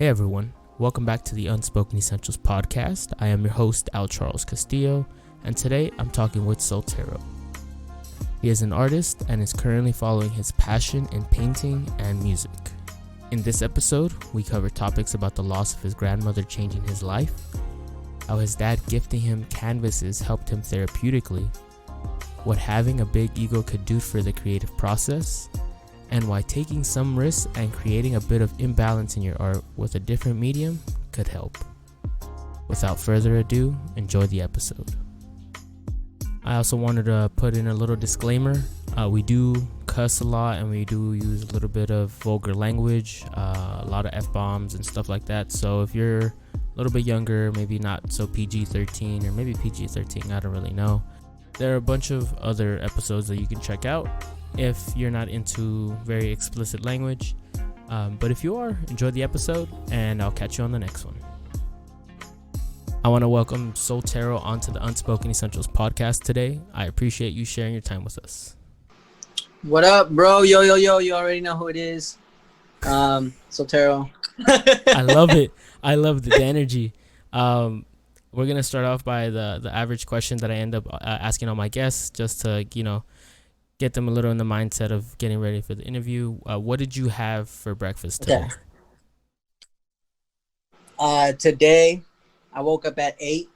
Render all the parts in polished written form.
Hey everyone, welcome back to the Unspoken Essentials podcast. I am your host, Al Charles Castillo, and today I'm talking with Sotero. He is an artist and is currently following his passion in painting and music. In this episode, we cover topics about the loss of his grandmother changing his life, how his dad gifting him canvases helped him therapeutically, what having a big ego could do for the creative process, and why taking some risks and creating a bit of imbalance in your art with a different medium could help. Without further ado, enjoy the episode. I also wanted to put in a little disclaimer. We do cuss a lot and we do use a little bit of vulgar language, a lot of F-bombs and stuff like that. So if you're a little bit younger, maybe not so PG-13 or maybe PG-13, I don't really know. There are a bunch of other episodes that you can check out if you're not into very explicit language. But if you are, enjoy the episode and I'll catch you on the next one. I want to welcome Sotero onto the Unspoken Essentials podcast today. I appreciate you sharing your time with us. What up, bro? Yo. You already know who it is. Sotero. I love it. I love the energy. We're going to start off by the average question that I end up asking all my guests just to, get them a little in the mindset of getting ready for the interview. What did you have for breakfast today? Okay. Today, I woke up at 8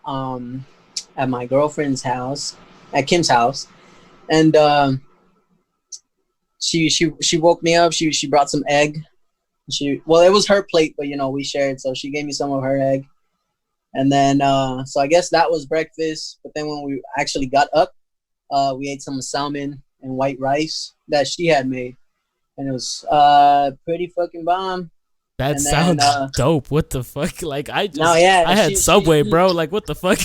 at my girlfriend's house, at Kim's house. And she woke me up. She brought some egg. It was her plate, but, we shared. So she gave me some of her egg. And then, so I guess that was breakfast. But then when we actually got up, we ate some salmon and white rice that she had made, and it was pretty fucking bomb. That sounds dope. What the fuck? Like I had Subway, bro. Like what the fuck?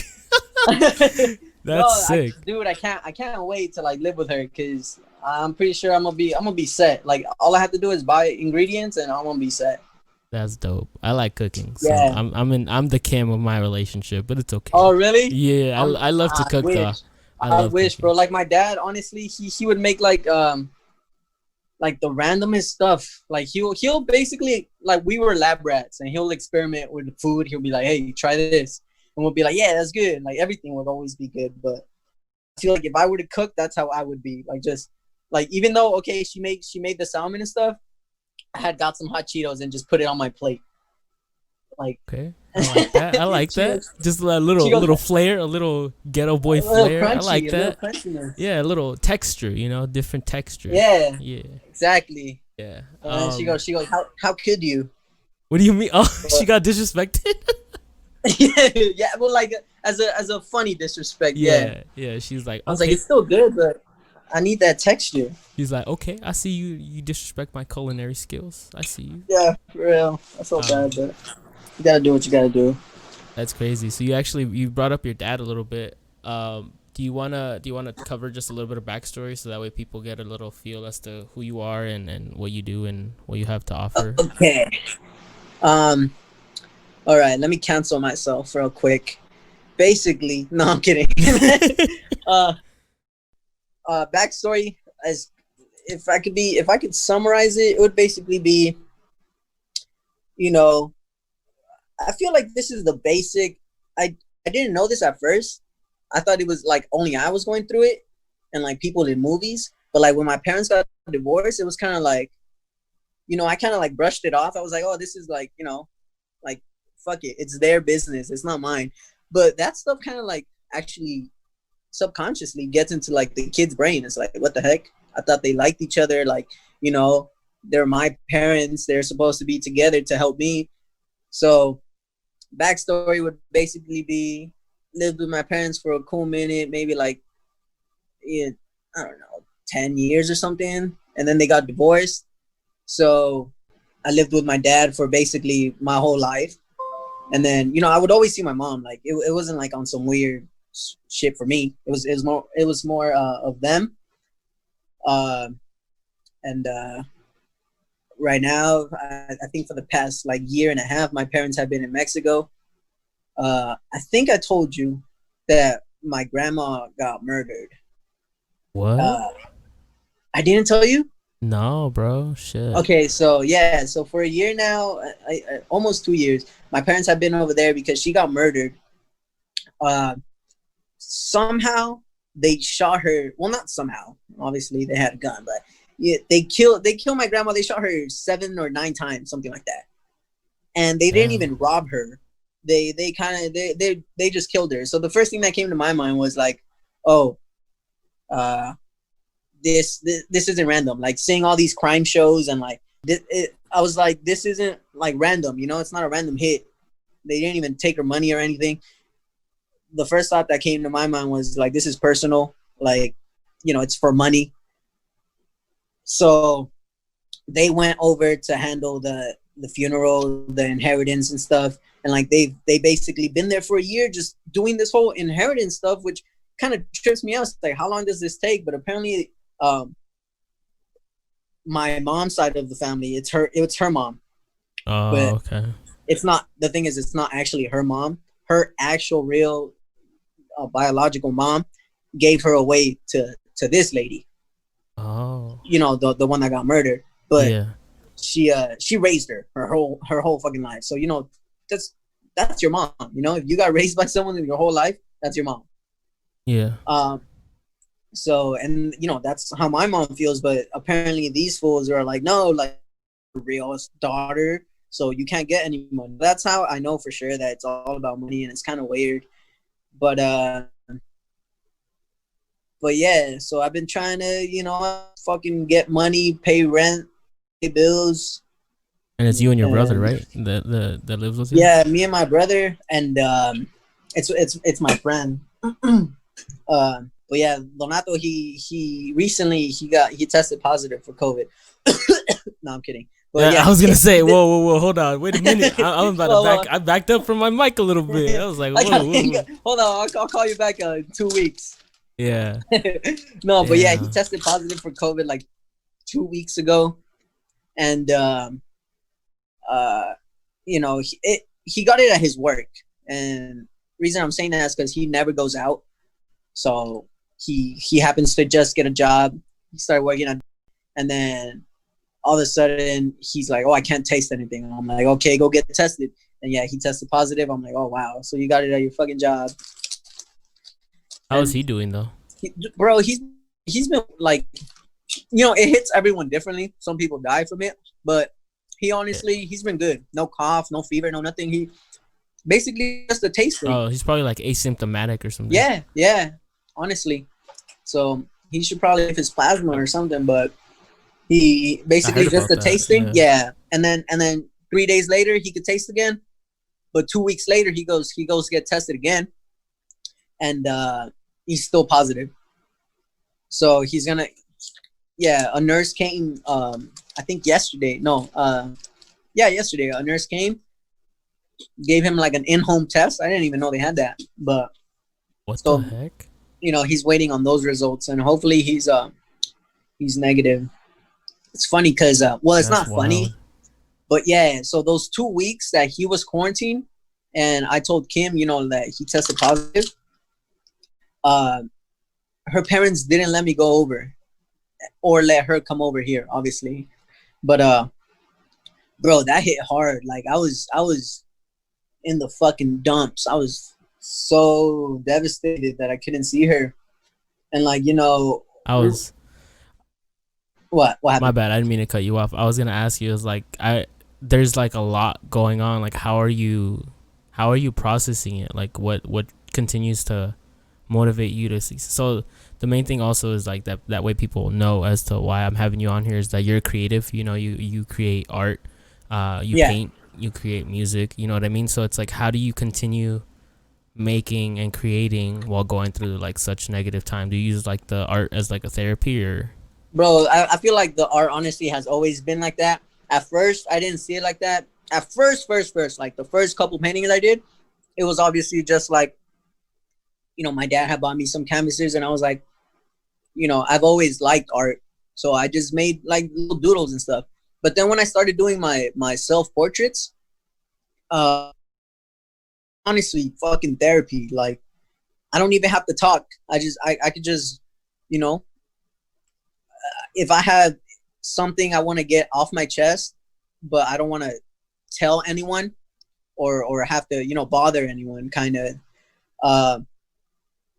That's sick, dude. I can't wait to live with her because I'm pretty sure I'm gonna be set. Like all I have to do is buy ingredients and I'm gonna be set. That's dope. I like cooking. So yeah. I'm the Kim of my relationship, but it's okay. Oh really? Yeah, I love to cook though. I wish, bro. Like my dad, honestly, he would make like the randomest stuff. Like he'll basically, like, we were lab rats, and he'll experiment with the food. He'll be like, "Hey, try this," and we'll be like, "Yeah, that's good." Like everything would always be good. But I feel like if I were to cook, that's how I would be. Like just like even though she made the salmon and stuff, I had got some hot Cheetos and just put it on my plate. Like okay. I like that. Just a little flair, a little ghetto boy flair. Crunchy, I like that. Yeah, a little texture, different texture. Yeah. Yeah. Exactly. Yeah. And then she goes, how could you? What do you mean? Oh, she got disrespected? yeah, well, like as a funny disrespect. Yeah. She's like, okay. I was like, it's still good, but I need that texture. He's like, okay, I see you. You disrespect my culinary skills. I see you. Yeah, for real. I felt bad, but you gotta do what you gotta do. That's crazy. So you brought up your dad a little bit. Do you wanna cover just a little bit of backstory so that way people get a little feel as to who you are and what you do and what you have to offer? Okay. All right. Let me cancel myself real quick. Basically, no, I'm kidding. Backstory, as if I could summarize it, it would basically be, I feel like this is the basic. I didn't know this at first. I thought it was like only I was going through it and like people in movies. But like when my parents got divorced, it was kind of like, I kind of like brushed it off. I was like, oh, this is like, like, fuck it. It's their business. It's not mine. But that stuff kind of like actually subconsciously gets into like the kid's brain. It's like, what the heck? I thought they liked each other. Like, they're my parents. They're supposed to be together to help me. So backstory would basically be lived with my parents for a cool minute, maybe like, I don't know, 10 years or something. And then they got divorced. So I lived with my dad for basically my whole life. And then, I would always see my mom. Like it wasn't like on some weird shit for me. It was more of them. And right now, I think for the past like year and a half, my parents have been in Mexico. I think I told you that my grandma got murdered. What? I didn't tell you? No, bro. Shit. Okay, so yeah, so for a year now, almost 2 years, my parents have been over there because she got murdered. Uh, Somehow they shot her. Well, not somehow. Obviously, they had a gun, but yeah, they killed my grandma. They shot her 7 or 9 times, something like that, and they didn't Damn. even rob her. They kind of they just killed her. So the first thing that came to my mind was like, oh, uh, this isn't random. Like seeing all these crime shows and like I was like, this isn't like random. It's not a random hit. They didn't even take her money or anything. The first thought that came to my mind was like, this is personal. Like, it's for money. So they went over to handle the funeral, the inheritance and stuff. And like they basically been there for a year just doing this whole inheritance stuff, which kind of trips me out. It's like, how long does this take? But apparently, my mom's side of the family, it's her mom. Oh, But okay. it's not, the thing is, it's not actually her mom. Her actual real biological mom gave her away to this lady, Oh, the one that got murdered. But yeah. she raised her whole fucking life. So that's your mom. If you got raised by someone in your whole life, that's your mom. Yeah. So, and that's how my mom feels. But apparently these fools are like, no, like, real daughter, so you can't get any money. That's how I know for sure that it's all about money, and it's kind of weird. But yeah, so I've been trying to, fucking get money, pay rent, pay bills. And it's you and your brother, And right? That lives with you. yeah, me and my brother, and it's my friend. But yeah, Donato, he recently he tested positive for COVID. No, I'm kidding. But yeah, I was gonna say, whoa, hold on, wait a minute. I'm about to well, I backed up from my mic a little bit. I was like, whoa. Hold on, I'll call you back in 2 weeks. Yeah. No, but yeah, he Damn. tested positive for COVID like 2 weeks ago, and he got it at his work. And reason I'm saying that is because he never goes out, so he happens to just get a job. He started working on, and then all of a sudden he's like, oh, I can't taste anything. And I'm like, okay, go get tested. And yeah, he tested positive. I'm like, oh wow, so you got it at your fucking job. How is And he doing though? bro, he's been like, it hits everyone differently. Some people die from it, but he's been good. No cough, no fever, no nothing. He basically just a taste thing. Oh, he's probably like asymptomatic or something. Yeah, honestly. So he should probably have his plasma or something, but he basically just a tasting. Yeah. And then 3 days later he could taste again. But 2 weeks later he goes to get tested again. And he's still positive. So he's gonna a nurse came I think yesterday. No, yesterday a nurse came, gave him like an in-home test. I didn't even know they had that. But what the heck? He's waiting on those results, and hopefully he's negative. It's funny because it's That's not wild. Funny, but yeah. So those 2 weeks that he was quarantined, and I told Kim, that he tested positive. Her parents didn't let me go over, or let her come over here, obviously. But bro, that hit hard. Like I was in the fucking dumps. I was so devastated that I couldn't see her, and like I was. What happened? My bad. I didn't mean to cut you off. I was gonna ask you. Is like there's like a lot going on. Like how are you processing it? Like what continues to motivate you to see? So the main thing also is like that way people know as to why I'm having you on here is that you're creative. You create art. You paint. You create music. You know what I mean? So it's like, how do you continue making and creating while going through like such negative time? Do you use like the art as like a therapy or? Bro, I feel like the art honestly has always been like that. At first, I didn't see it like that. At first, like the first couple paintings I did, it was obviously just like, my dad had bought me some canvases, and I was like, I've always liked art, so I just made like little doodles and stuff. But then when I started doing my self portraits, honestly, fucking therapy. Like, I don't even have to talk. I could just, if I had something I want to get off my chest, but I don't want to tell anyone or have to, you know, bother anyone, kind of.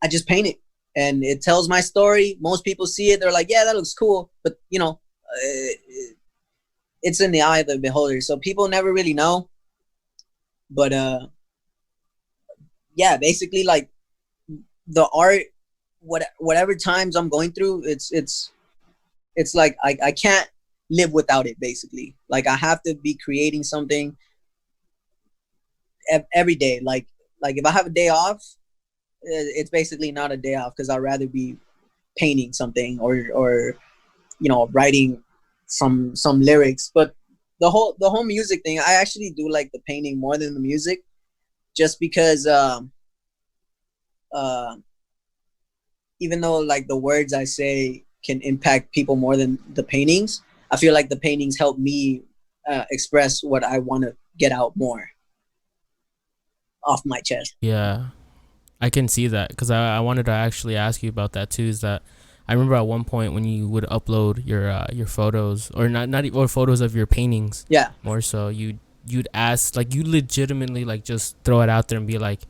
I just paint it, and it tells my story. Most people see it, they're like, yeah, that looks cool, but you know, it's in the eye of the beholder, so people never really know. But yeah, basically, like, the art, whatever times I'm going through, it's like I can't live without it, basically. Like, I have to be creating something every day. Like if I have a day off, it's basically not a day off, because I'd rather be painting something or you know, writing some lyrics. But the whole music thing, I actually do like the painting more than the music, just because even though like the words I say can impact people more than the paintings, I feel like the paintings help me express what I want to get out more off my chest. Yeah, I can see that, because I wanted to actually ask you about that too. Is that I remember at one point when you would upload your photos, or not or photos of your paintings. Yeah. More so, you'd ask, like, you legitimately like just throw it out there and be like,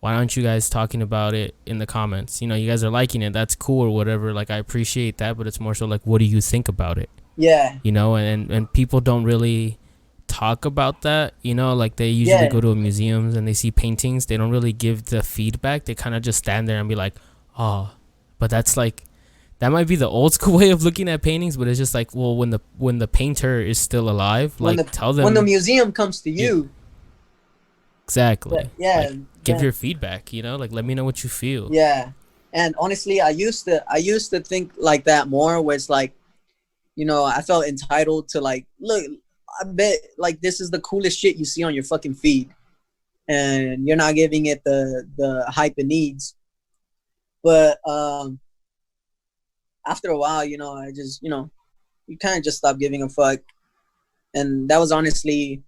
why aren't you guys talking about it in the comments? You know, you guys are liking it, that's cool or whatever. Like, I appreciate that, but it's more so like, what do you think about it? Yeah. You know, and people don't really talk about that. You know, like, they usually go to museums and they see paintings, they don't really give the feedback. They kind of just stand there and be like, oh. But that's like, that might be the old school way of looking at paintings, but it's just like, well, when the painter is still alive, like, tell them when the museum comes to you. Exactly. But, yeah. Like, give your feedback, you know, like, let me know what you feel. Yeah. And honestly, I used to think like that more, where it's like, you know, I felt entitled to, like, look, I bet like this is the coolest shit you see on your fucking feed, and you're not giving it the hype it needs. But after a while, you know, I just, you know, you kind of just stop giving a fuck. And that was honestly,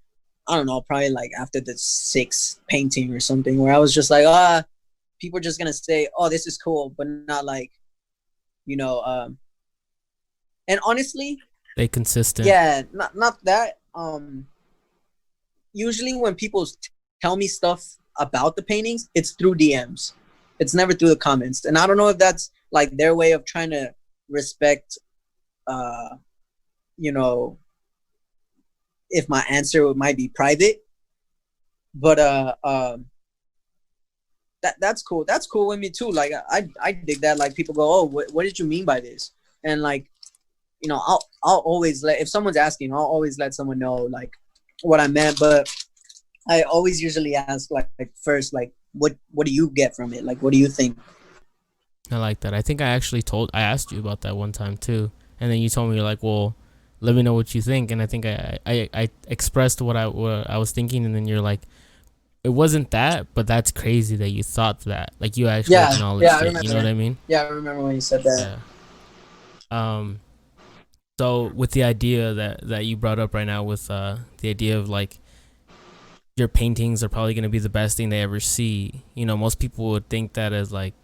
I don't know, probably like after the 6th painting or something, where I was just like, people are just gonna say, oh, this is cool, but not like, you know, and honestly, Stay consistent. yeah, not that. Usually when people tell me stuff about the paintings, it's through DMs. It's never through the comments. And I don't know if that's like their way of trying to respect, you know, if my answer might be private. But that's cool. That's cool with me too. Like, I dig that. Like, people go, oh, what did you mean by this? And like, you know, I'll always let, if someone's asking, I'll always let someone know like what I meant. But I always usually ask like first, like, what do you get from it? Like, what do you think? I like that. I think I asked you about that one time too, and then you told me, you're like, well, let me know what you think. And I think I expressed what I was thinking, and then you're like, it wasn't that, but that's crazy that you thought that. Like, you actually acknowledged it. You know what I mean? Yeah, I remember when you said that. Yeah. So with the idea that you brought up right now, with the idea of like, your paintings are probably going to be the best thing they ever see. You know, most people would think that as like,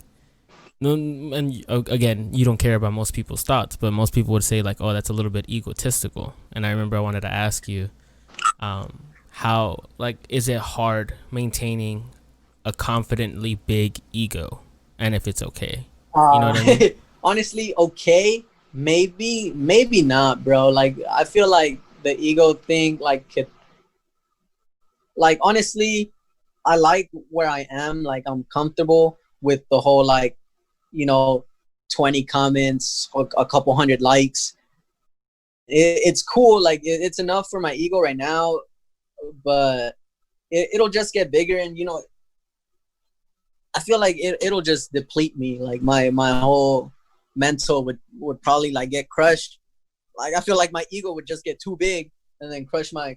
and again, you don't care about most people's thoughts, but most people would say like, oh, that's a little bit egotistical. And I remember I wanted to ask you, how, like, is it hard maintaining a confidently big ego, and if it's okay? You know what I mean? Honestly, okay, maybe not, bro. Like, I feel like the ego thing, like, could, like, honestly, I like where I am. Like, I'm comfortable with the whole, like, you know, 20 comments, a couple hundred likes. It's cool. Like, it's enough for my ego right now, but it'll just get bigger. And, you know, I feel like it'll just deplete me. Like, my whole mental would probably like get crushed. Like, I feel like my ego would just get too big and then crush my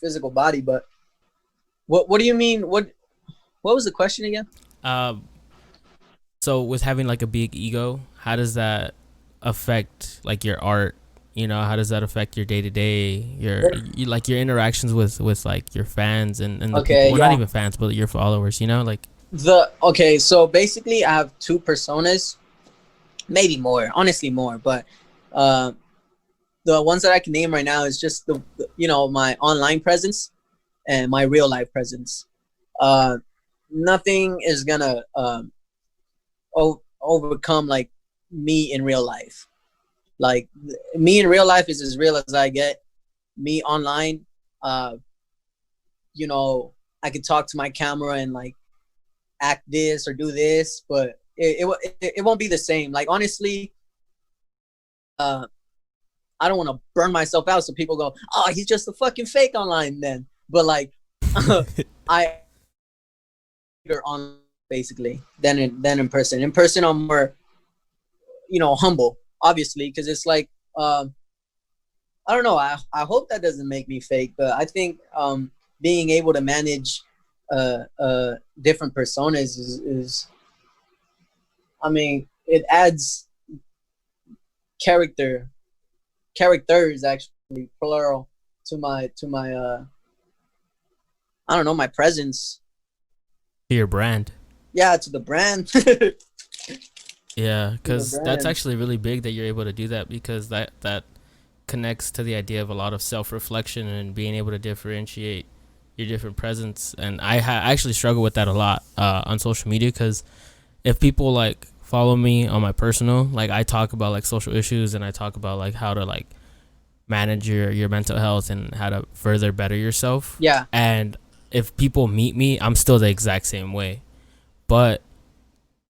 physical body. But what do you mean? What was the question again? So with having like a big ego, how does that affect like your art? You know, how does that affect your day to day, your interactions with like your fans and the people, well, not even fans, but your followers? You know, like so basically, I have 2 personas, maybe more, honestly more, but the ones that I can name right now is just my online presence and my real life presence. Nothing is gonna overcome like me in real life. Like me in real life is as real as I get. Me online, uh, I could talk to my camera and like act this or do this, but it won't be the same. Like honestly, I don't want to burn myself out so people go, oh, he's just a fucking fake online then. But like, I on basically than in person. In person, I'm more, humble, obviously, because it's like, I don't know. I hope that doesn't make me fake, but I think being able to manage different personas is, I mean, it adds characters actually plural to my I don't know, my presence. To your brand. Yeah, to the brand. Yeah, because that's actually really big that you're able to do that, because that connects to the idea of a lot of self-reflection and being able to differentiate your different presence. And I actually struggle with that a lot on social media, because if people like follow me on my personal, like I talk about like social issues and I talk about like how to like manage your mental health and how to further better yourself. Yeah. And if people meet me, I'm still the exact same way. But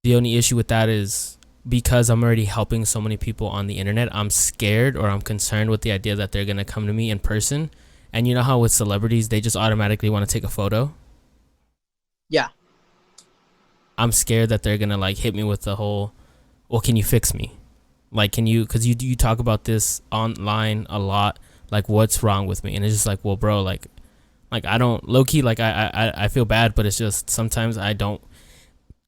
the only issue with that is because I'm already helping so many people on the internet, I'm scared or I'm concerned with the idea that they're going to come to me in person. And you know how with celebrities, they just automatically want to take a photo? Yeah. I'm scared that they're going to like hit me with the whole, well, can you fix me? Like, can you, because you talk about this online a lot, like what's wrong with me? And it's just like, well, bro, like I don't, low key, like I feel bad, but it's just sometimes I don't,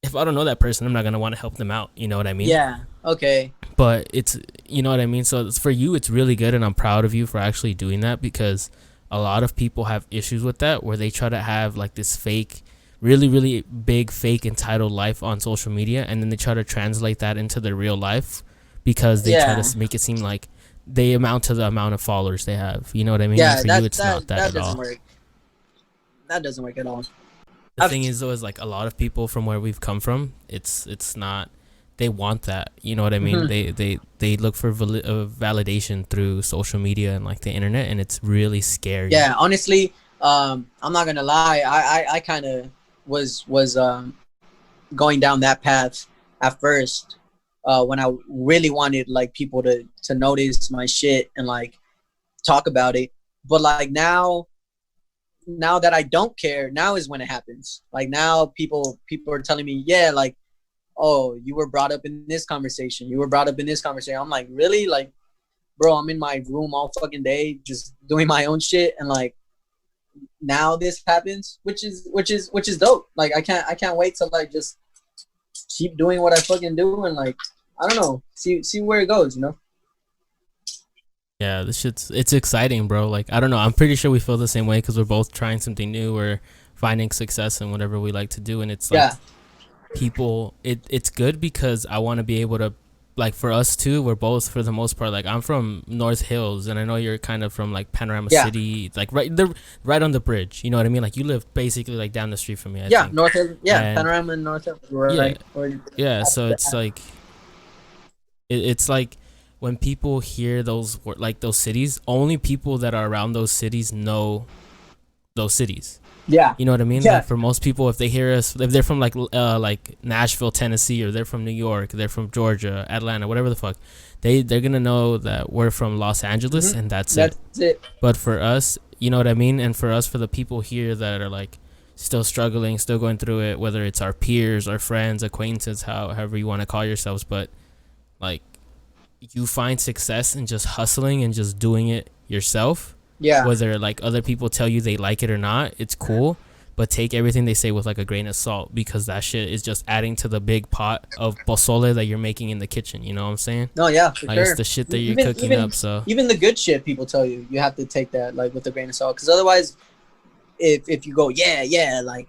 if I don't know that person, I'm not going to want to help them out. You know what I mean? Yeah. Okay. But it's, you know what I mean? So it's, for you, it's really good. And I'm proud of you for actually doing that, because a lot of people have issues with that, where they try to have like this fake, really, really big fake entitled life on social media. And then they try to translate that into their real life, because they try to make it seem like they amount to the amount of followers they have. You know what I mean? Yeah, and for you, it's not that at all. Work. That doesn't work at all. The thing is, though, is like a lot of people from where we've come from, it's not, they want that. You know what I mean? Mm-hmm. They look for validation through social media and like the internet, and it's really scary. Yeah, honestly, I'm not gonna lie. I kind of was going down that path at first, when I really wanted like people to notice my shit and like talk about it. But like now that I don't care, now is when it happens. Like now people are telling me, yeah, like, oh, you were brought up in this conversation. You were brought up in this conversation. I'm like, really? Like, bro, I'm in my room all fucking day just doing my own shit, and like now this happens, which is dope. Like I can't wait to like just keep doing what I fucking do, and like I don't know, see where it goes, you know? Yeah, it's exciting, bro. Like, I don't know. I'm pretty sure we feel the same way, because we're both trying something new. We're finding success in whatever we like to do. And it's like, people, it's good, because I want to be able to, like, for us too, we're both, for the most part, like, I'm from North Hills, and I know you're kind of from like Panorama City, like right on the bridge. You know what I mean? Like, you live basically like down the street from me. I think. North Hills. Yeah, and Panorama and North Hills. Yeah. So it's like, it's like, when people hear those cities, only people that are around those cities know those cities. Yeah. You know what I mean? Yeah. Like, for most people, if they hear us, if they're from like Nashville, Tennessee, or they're from New York, they're from Georgia, Atlanta, whatever the fuck, they're gonna know that we're from Los Angeles, and that's it. But for us, you know what I mean? And for us, for the people here that are like still struggling, still going through it, whether it's our peers, our friends, acquaintances, however you want to call yourselves, but like, you find success in just hustling and just doing it yourself. Yeah. Whether like other people tell you they like it or not, it's cool. But take everything they say with like a grain of salt, because that shit is just adding to the big pot of pozole that you're making in the kitchen. You know what I'm saying? No, yeah, for like, sure. It's the shit that you're cooking up. So even the good shit people tell you, you have to take that like with a grain of salt, because otherwise, if you go like,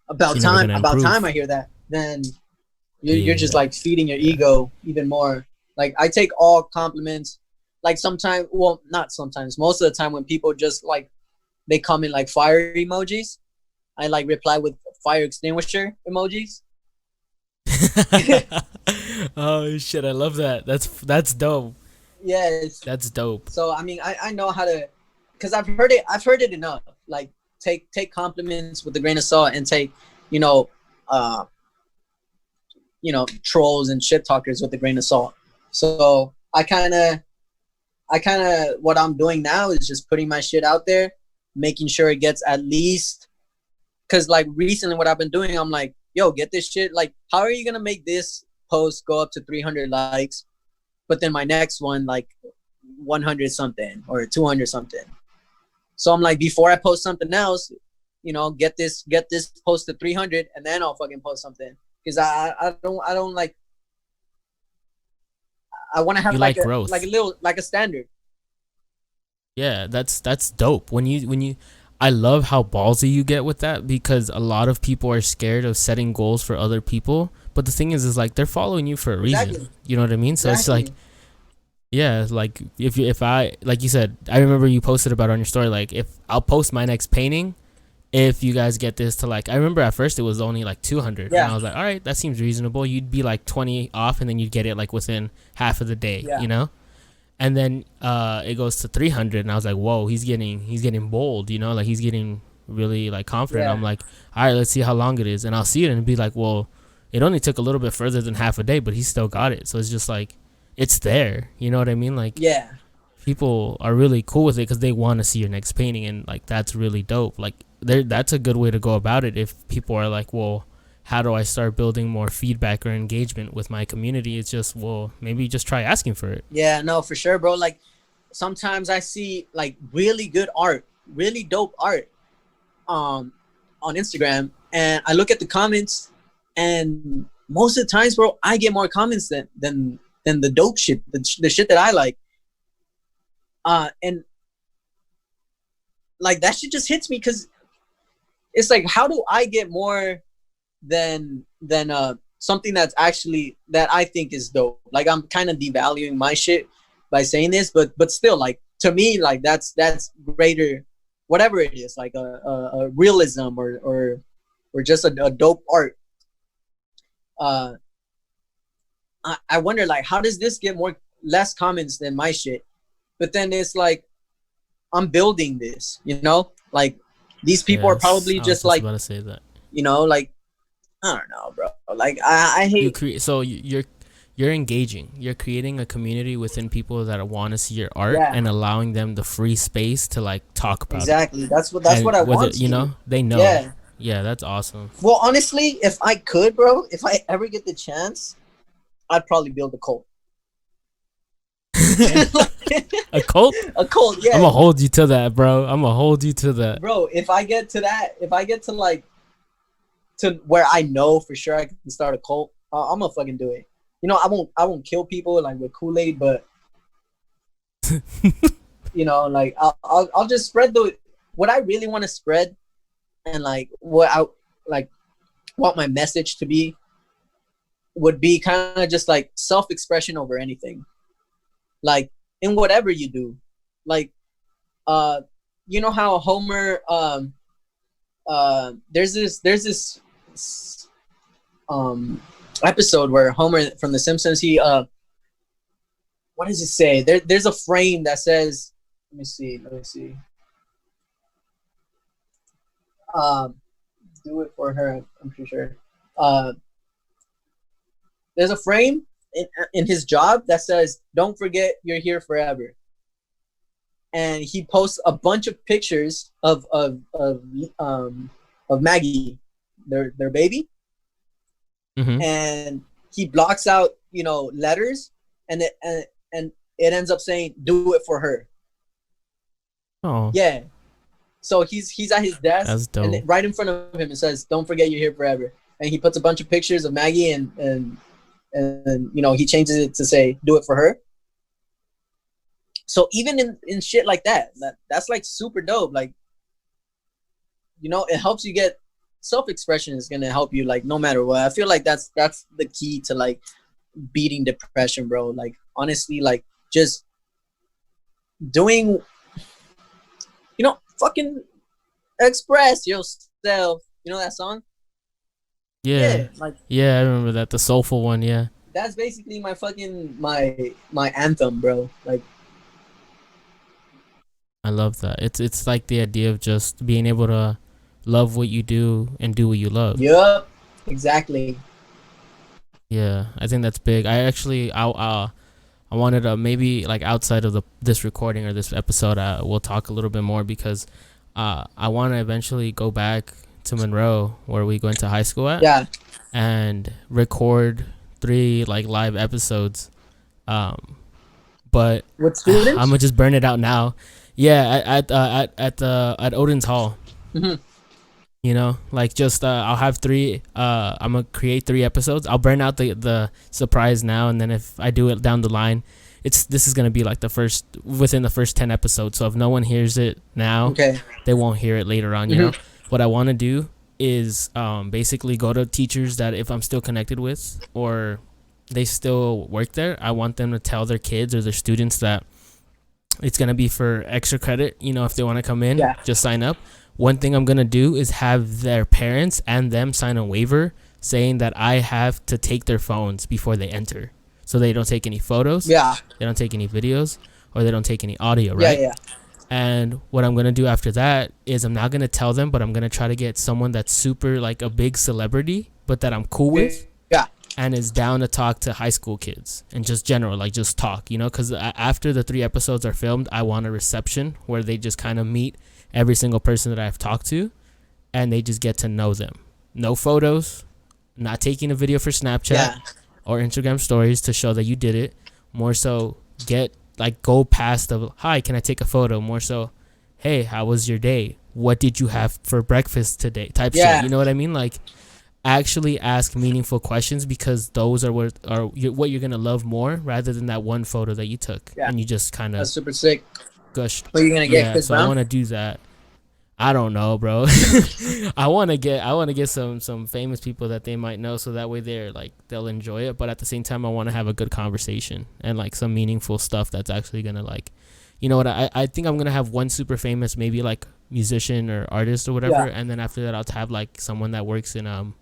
about time I hear that, then you're just like feeding your ego even more. Like I take all compliments. Like sometimes, well, not sometimes, most of the time when people just like they come in like fire emojis, I like reply with fire extinguisher emojis. Oh shit, I love that. That's dope. Yes. That's dope. So I mean, I know how to, because I've heard it enough. Like take compliments with a grain of salt, and take, you know, uh, trolls and shit talkers with a grain of salt. So I kind of what I'm doing now is just putting my shit out there, making sure it gets at least, because like recently what I've been doing, I'm like, yo, get this shit. Like, how are you gonna make this post go up to 300 likes, but then my next one like 100 something or 200 something? So I'm like, before I post something else, get this post to 300, and then I'll fucking post something, because I don't like, I want to have You like like a growth. little like a standard. Yeah, that's dope. When you I love how ballsy you get with that, because a lot of people are scared of setting goals for other people. But the thing is like they're following you for a reason. Exactly. You know what I mean? So it's like, Exactly. yeah, like if I, like you said, I remember you posted about it on your story, like if I'll post my next painting if you guys get this to, like, I remember at first it was only like 200, and Yeah. I was like, all right, that seems reasonable. You'd be like 20 off, and then you'd get it like within half of the day, Yeah. you know? And then it goes to 300, and I was like, whoa, he's getting bold, you know, like he's getting really like confident. I'm Yeah. like, all right, let's see how long it is, and I'll see it and be like, well, it only took a little bit further than half a day, but he still got it. So it's just like, it's there, you know what I mean? Like, Yeah. people are really cool with it because they want to see your next painting, and like that's really dope. Like, that's a good way to go about it. If people are like, well, how do I start building more feedback or engagement with my community? It's just, well, maybe just try asking for it. Yeah. No, for sure, bro. Like sometimes I see like really good art, really dope art, um, on Instagram, and I look at the comments, and most of the times, bro, I get more comments than the dope shit, the shit that I like. And like that shit just hits me, because it's like, how do I get more than something that's actually that I think is dope? Like I'm kind of devaluing my shit by saying this, but still, like to me, like that's greater, whatever it is, like a realism, or just a dope art. Uh, I wonder, like, how does this get more less comments than my shit? But then it's like, I'm building this, like these people are Yes, probably I was just just like, about to say that. like, I don't know, bro. Like I You hate. create, so you're engaging. You're creating a community within people that want to see your art, Yeah, and allowing them the free space to like talk about it. exactly. That's what I And whether, want to do. they know. Yeah. Yeah, that's awesome. Well, honestly, if I could, bro, if I ever get the chance, I'd probably build a cult. A cult? A cult, I'm gonna yeah, hold you to that, bro. I'm gonna hold you to that. bro. If I get to that, if I get to like to where I know for sure I can start a cult, I'm gonna fucking do it. I won't kill people like with Kool-Aid, but like I'll just spread what I really want to spread, and like what I like want my message to be would be kind of just like self-expression over anything, like in whatever you do, like how Homer there's this episode where Homer from The Simpsons, he what does it say? There's a frame that says, let me see. Um, do it for her. I'm pretty sure. Uh, there's a frame in his job that says, "Don't forget you're here forever." And he posts a bunch of pictures of Maggie, their baby, Mm-hmm. and he blocks out letters, and it ends up saying, "Do it for her." Oh, Yeah. So he's at his desk, that's and dope. right in front of him it says, "Don't forget you're here forever." And he puts a bunch of pictures of Maggie, and he changes it to say, "Do it for her." So even in shit like that's like super dope. Like, it helps you get self-expression is gonna help you, like, no matter what. I feel like that's the key to like beating depression, bro. Like honestly, like just doing, fucking express yourself. You know that song? Yeah. Yeah, like Yeah, I remember that. The soulful one, yeah. that's basically my fucking my anthem, bro. Like, I love that. It's like the idea of just being able to love what you do and do what you love. yup, exactly. Yeah, I think that's big. I wanted to maybe like outside of this recording or this episode, we'll talk a little bit more because I want to eventually go back to Monroe where we went to high school at Yeah. and record 3 like live episodes. But With I'm students? gonna just burn it out now. Yeah, at Odin's Hall. Mhm. You know, like just I'll have 3. I'm gonna create 3 episodes. I'll burn out the surprise now, and then if I do it down the line, this is gonna be like within the first 10 episodes. So if no one hears it now, Okay. they won't hear it later on. You know, what I want to do is basically go to teachers that if I'm still connected with or they still work there, I want them to tell their kids or their students that it's gonna be for extra credit. You know, if they want to come in, Yeah. just sign up. One thing I'm gonna do is have their parents and them sign a waiver saying that I have to take their phones before they enter, so they don't take any photos, Yeah. they don't take any videos, or they don't take any audio, Yeah. right? Yeah. And what I'm gonna do after that is I'm not gonna tell them, but I'm gonna try to get someone that's super like a big celebrity, but that I'm cool with. Yeah. And is down to talk to high school kids and just general, like just talk, you know, because after the 3 episodes are filmed, I want a reception where they just kind of meet every single person that I've talked to and they just get to know them. No photos, not taking a video for Snapchat or Instagram stories to show that you did it. More so go past the, hi, can I take a photo? More so, hey, how was your day? What did you have for breakfast today? Type shit. You know what I mean? Like, actually ask meaningful questions because those are what you're gonna love more rather than that one photo that you took and you just kind of That's super sick. gushed. What are you gonna get, Yeah, Chris so Brown? I want to do that. I don't know, bro. I want to get some famous people that they might know so that way they'll enjoy it, but at the same time I want to have a good conversation and like some meaningful stuff that's actually gonna like, you know what, I think I'm gonna have one super famous, maybe like musician or artist or whatever, and then after that I'll have like someone that works in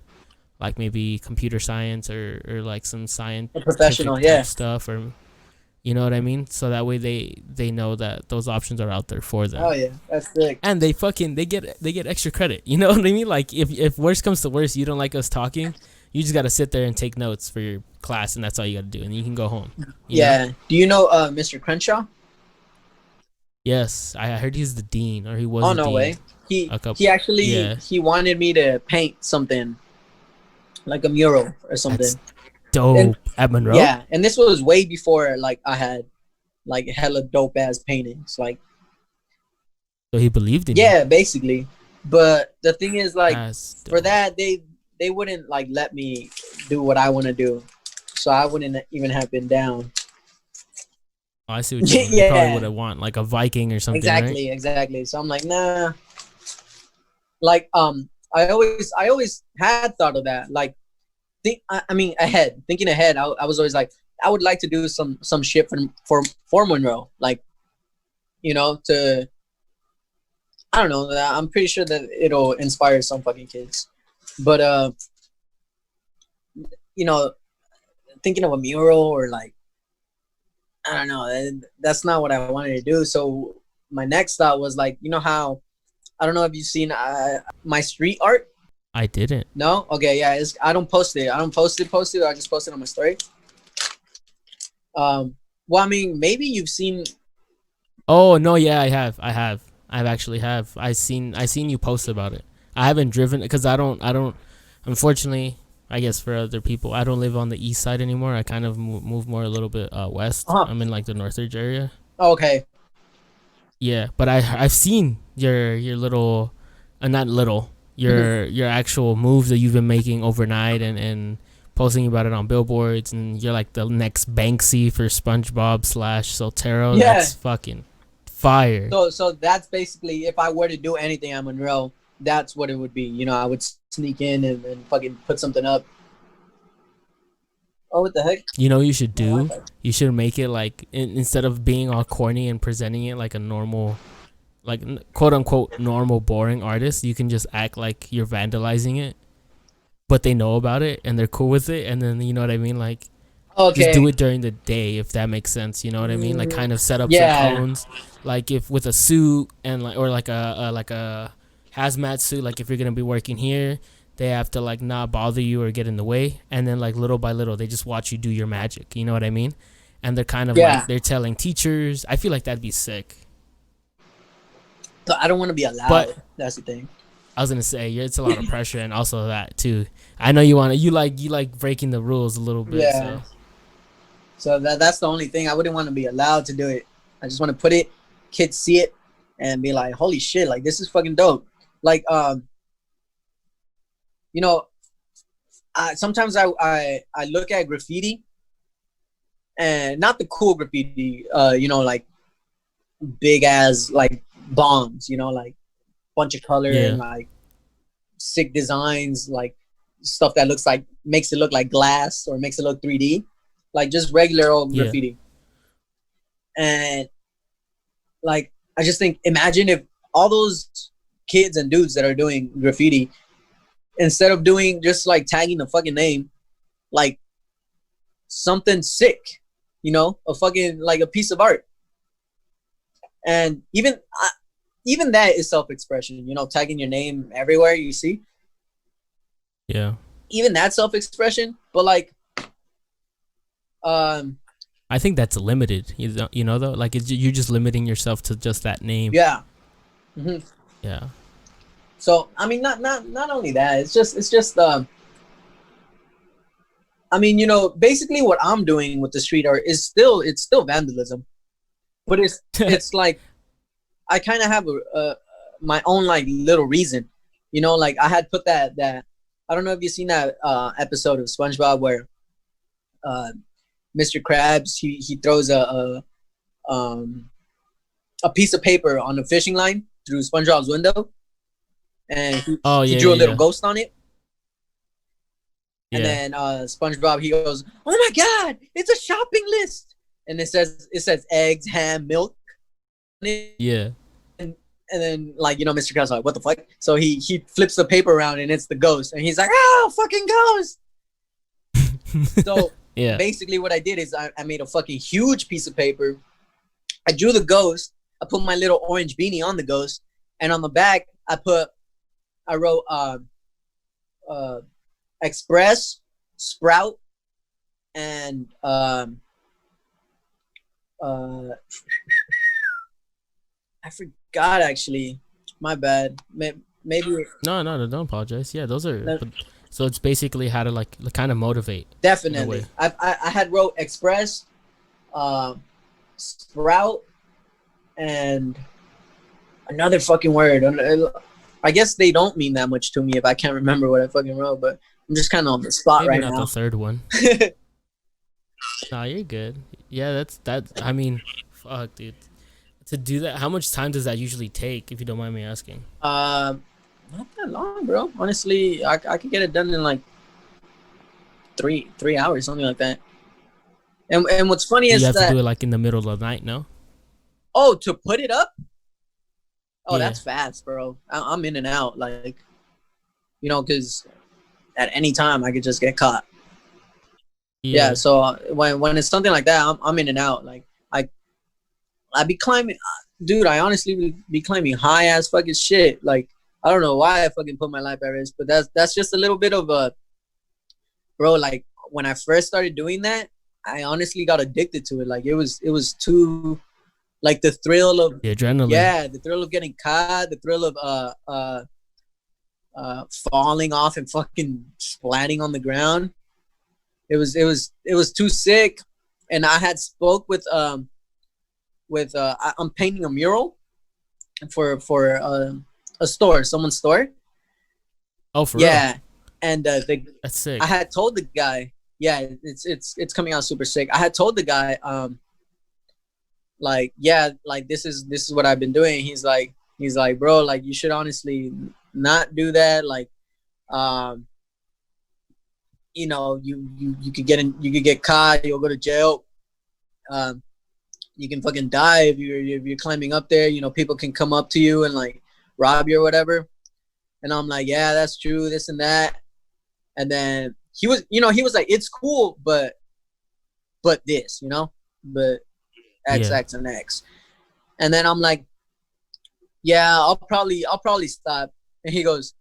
like maybe computer science or like some scientific professional, type stuff, or you know what I mean, so that way they know that those options are out there for them. Oh yeah, that's sick. And they get extra credit, you know what I mean? Like if worst comes to worst, you don't like us talking, you just got to sit there and take notes for your class, and that's all you got to do, and you can go home. You know? Do you know Mr. Crenshaw? Yes, I heard he's the dean, or he was. Oh the no dean. way. He actually he wanted me to paint something like a mural or something. That's dope. At Monroe? Yeah, and this was way before like I had like hella dope ass paintings. Like, so he believed in you. yeah, basically. But the thing is, like, That's for dope. that they wouldn't like let me do what I want to do, so I wouldn't even have been down. Oh, I see what you mean. You probably would have want like a Viking or something. Exactly, right? exactly. So I'm like, nah. Like, I always had thought of that. Like, thinking ahead. I was always like, I would like to do some shit for Monroe. Like, to, I don't know. I'm pretty sure that it'll inspire some fucking kids. But thinking of a mural or like, I don't know. That's not what I wanted to do. So my next thought was like, how, I don't know if you've seen my street art. I didn't. No? Okay, yeah. I don't post it. I don't post it. I just post it on my story. Well, I mean, maybe you've seen. Oh no, yeah, I have. I seen you post about it. I haven't driven because I don't. Unfortunately, I guess for other people, I don't live on the east side anymore. I kind of move more a little bit west. I'm in like the Northridge area. Okay. Yeah, but I've seen your little, not little, your actual moves that you've been making overnight and posting about it on billboards, and you're like the next Banksy for SpongeBob / Sotero. Yeah. That's fucking fire. So that's basically, if I were to do anything at Monroe, that's what it would be. I would sneak in and fucking put something up. Oh, what the heck? You know what you should My do? Wi-Fi. You should make it like instead of being all corny and presenting it like a normal, like quote unquote normal boring artist, you can just act like you're vandalizing it, but they know about it and they're cool with it, and then you know what I mean, like just do Okay. it during the day if that makes sense. You know what I mean? Like kind of set up some Yeah. cones, like if with a suit and like or like a hazmat suit. Like if you're gonna be working here, they have to like not bother you or get in the way, and then like little by little they just watch you do your magic. You know what I mean? And they're kind of like Yeah. they're telling teachers. I feel like that'd be sick. So I don't want to be But allowed. That's the thing. I was gonna say it's a lot of pressure, and also that too. I know you want to you like breaking the rules a little bit. Yeah. So that's the only thing. I wouldn't want to be allowed to do it. I just want to put it, kids see it, and be like, "Holy shit! Like this is fucking dope." Like you know, sometimes I look at graffiti, and not the cool graffiti. You know, like big ass like bombs. You know, like bunch of color and Yeah. like sick designs, like stuff that looks like makes it look like glass or makes it look 3D, like just regular old Yeah. graffiti. And like I just think, imagine if all those kids and dudes that are doing graffiti, instead of doing just like tagging the fucking name, like something sick, you know, a fucking like a piece of art. And even that is self-expression, you know, tagging your name everywhere you see. Yeah. Even that self-expression, but like I think that's limited. You know though, like you're just limiting yourself to just that name. yeah. Mm-hmm. Yeah. So I mean, not only that, it's just I mean, you know, basically what I'm doing with the street art is still vandalism, but it's like I kind of have a my own like little reason, you know, like I had put that I don't know if you've seen that episode of SpongeBob where Mr. Krabs he throws a piece of paper on the fishing line through SpongeBob's window, and Oh he yeah, drew a yeah, little yeah. ghost on it. And Yeah. then SpongeBob he goes, "Oh my God, it's a shopping list!" And it says eggs, ham, milk. Yeah. And then like, you know, Mr. Krabs like, what the fuck? So he flips the paper around and it's the ghost, and he's like, "Oh, fucking ghost!" So Yeah. basically, what I did is I made a fucking huge piece of paper. I drew the ghost. I put my little orange beanie on the ghost, and on the back I wrote Express, Sprout, and I forgot actually. My bad. Maybe No, don't apologize. Yeah, those are. But, so it's basically how to like kind of motivate. definitely. I had wrote Express, Sprout, and another fucking word. I guess they don't mean that much to me if I can't remember what I fucking wrote, but I'm just kind of on the spot Maybe right not now. the third one. Nah, you're good. Yeah, that's. I mean, fuck, dude. To do that, how much time does that usually take, if you don't mind me asking? Not that long, bro. Honestly, I could get it done in like three hours, something like that. And what's funny You is have to that do it like in the middle of the night, no? to put it up. Oh, Yeah. that's fast, bro. I'm in and out, like, you know, because at any time I could just get caught. Yeah. So when it's something like that, I'm in and out. Like I be climbing, dude. I honestly be climbing high ass fucking shit. Like I don't know why I fucking put my life at risk, but that's just a little bit of a, bro. Like when I first started doing that, I honestly got addicted to it. Like it was too, like the thrill of The adrenaline. yeah, the thrill of getting caught, the thrill of falling off and fucking splatting on the ground. It was too sick, and I had spoke with I'm painting a mural for a store, someone's store. Oh, for real? Yeah, and That's sick. I had told the guy, yeah, it's coming out super sick. I had told the guy, like, yeah, like this is what I've been doing. He's like, bro, like you should honestly not do that. Like, you know, you could get caught, you'll go to jail. You can fucking die if you're climbing up there. You know, people can come up to you and like rob you or whatever. And I'm like, yeah, that's true, this and that. And then he was like, it's cool, but this, you know, but X, Yeah. X, and X. And then I'm like, yeah, I'll probably stop. And he goes,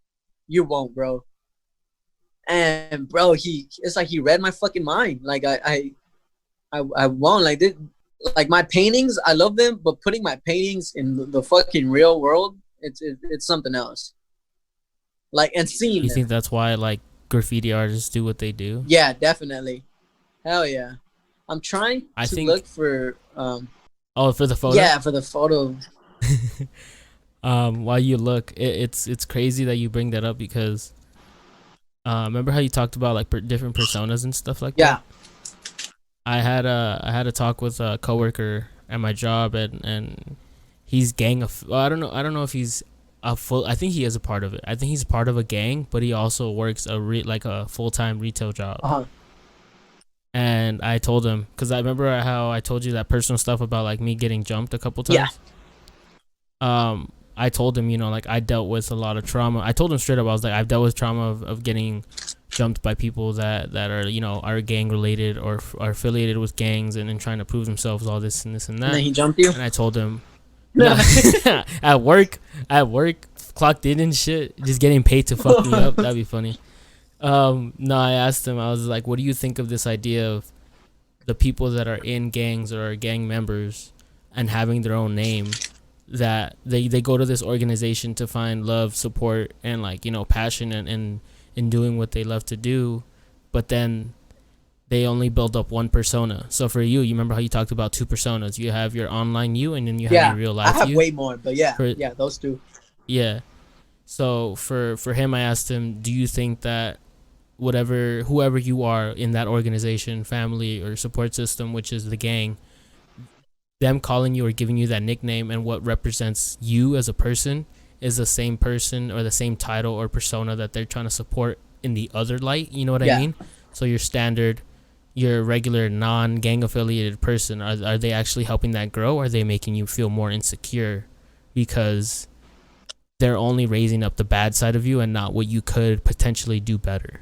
you won't, bro. And bro, it's like he read my fucking mind. Like I won't. Like this, like my paintings, I love them, but putting my paintings in the fucking real world, it's something else. Like, and seeing You them. think that's why like graffiti artists do what they do? Yeah, definitely. Hell yeah. I'm trying to look for Oh, for the photo? Yeah, for the photo. While you look, it's crazy that you bring that up because remember how you talked about like different personas and stuff like Yeah. that? I had a talk with a coworker at my job, and he's I don't know if he's a full. I think he is a part of it. I think he's part of a gang, but he also works like a full-time retail job. Uh-huh. And I told him, because I remember how I told you that personal stuff about like me getting jumped a couple times. Yeah. I told him, you know, like I dealt with a lot of trauma. I told him straight up, I was like, I've dealt with trauma of getting jumped by people that are, you know, are gang related or are affiliated with gangs and then trying to prove themselves, all this and this and that. And then he jumped you? And I told him, no, at work, clocked in and shit, just getting paid to fuck me up. That'd be funny. No, I asked him, I was like, what do you think of this idea of the people that are in gangs or are gang members and having their own name, that they go to this organization to find love, support, and like, you know, passion and in doing what they love to do, but then they only build up one persona. So for you remember how you talked about two personas? You have your online you, and then you have your real life you. I have way more, but yeah, those two. Yeah. So for him, I asked him, do you think that whoever you are in that organization, family, or support system, which is the gang, them calling you or giving you that nickname and what represents you as a person is the same person or the same title or persona that they're trying to support in the other light? You know what I mean? So your regular non-gang affiliated person, are they actually helping that grow, or are they making you feel more insecure because they're only raising up the bad side of you and not what you could potentially do better?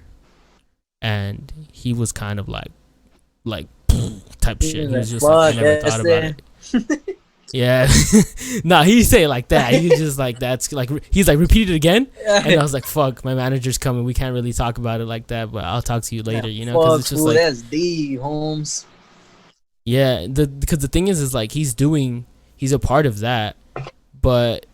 And he was kind of like type shit. He was just like, I never thought about it. Yeah. Nah, he say it like that. He was just like, that's like, he's like, repeat it again. And I was like, fuck, my manager's coming, we can't really talk about it like that, but I'll talk to you later, you know, because it's just like, that's D, Holmes. Yeah, because the thing is like he's a part of that, but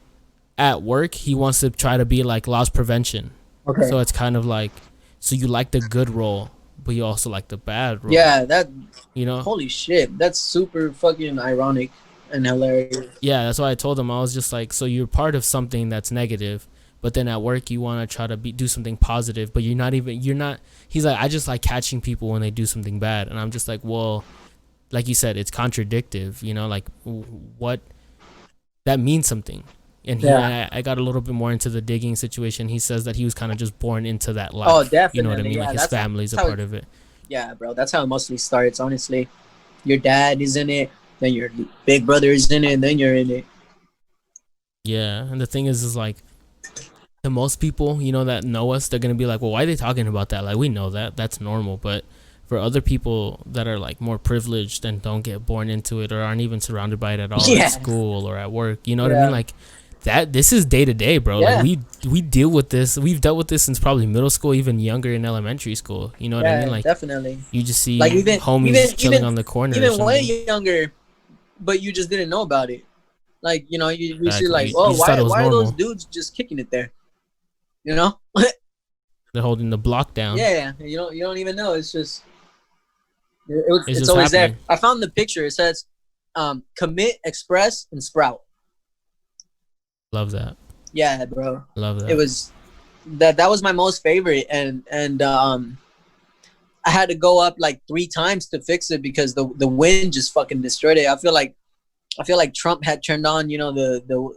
at work he wants to try to be like loss prevention. Okay. So it's kind of like, so you like the good role, but you also like the bad role. Yeah, that, you know, holy shit, that's super fucking ironic and hilarious. Yeah, that's why I told him, I was just like, so you're part of something that's negative, but then at work you want to try to do something positive, but you're not. He's like, I just like catching people when they do something bad, and I'm just like, well, like you said, it's contradictive, you know, like what that means something. And I got a little bit more into the digging situation. He says that he was kind of just born into that life. Oh, definitely. You know what I mean? Like his family's a part of it. Yeah, bro. That's how it mostly starts, honestly. Your dad is in it, then your big brother is in it, and then you're in it. Yeah, and the thing is like, to most people, you know, that know us, they're going to be like, well, why are they talking about that? Like, we know that. That's normal. But for other people that are like more privileged and don't get born into it or aren't even surrounded by it at all at school or at work, you know what I mean? Like, this is day to day, bro. Like we deal with this. We've dealt with this since probably middle school, even younger in elementary school. You know what I mean? Like, definitely. You just see like homies chilling on the corner. Even way younger, but you just didn't know about it. Like, you know, you see like, oh, why are those dudes just kicking it there? You know? They're holding the block down. Yeah. You don't even know. It's just it's always happening. There. I found the picture. It says commit, express, and sprout. Love that. Yeah, bro. Love that. It was that was my most favorite, and I had to go up like 3 times to fix it because the wind just fucking destroyed it. I feel like Trump had turned on, you know, the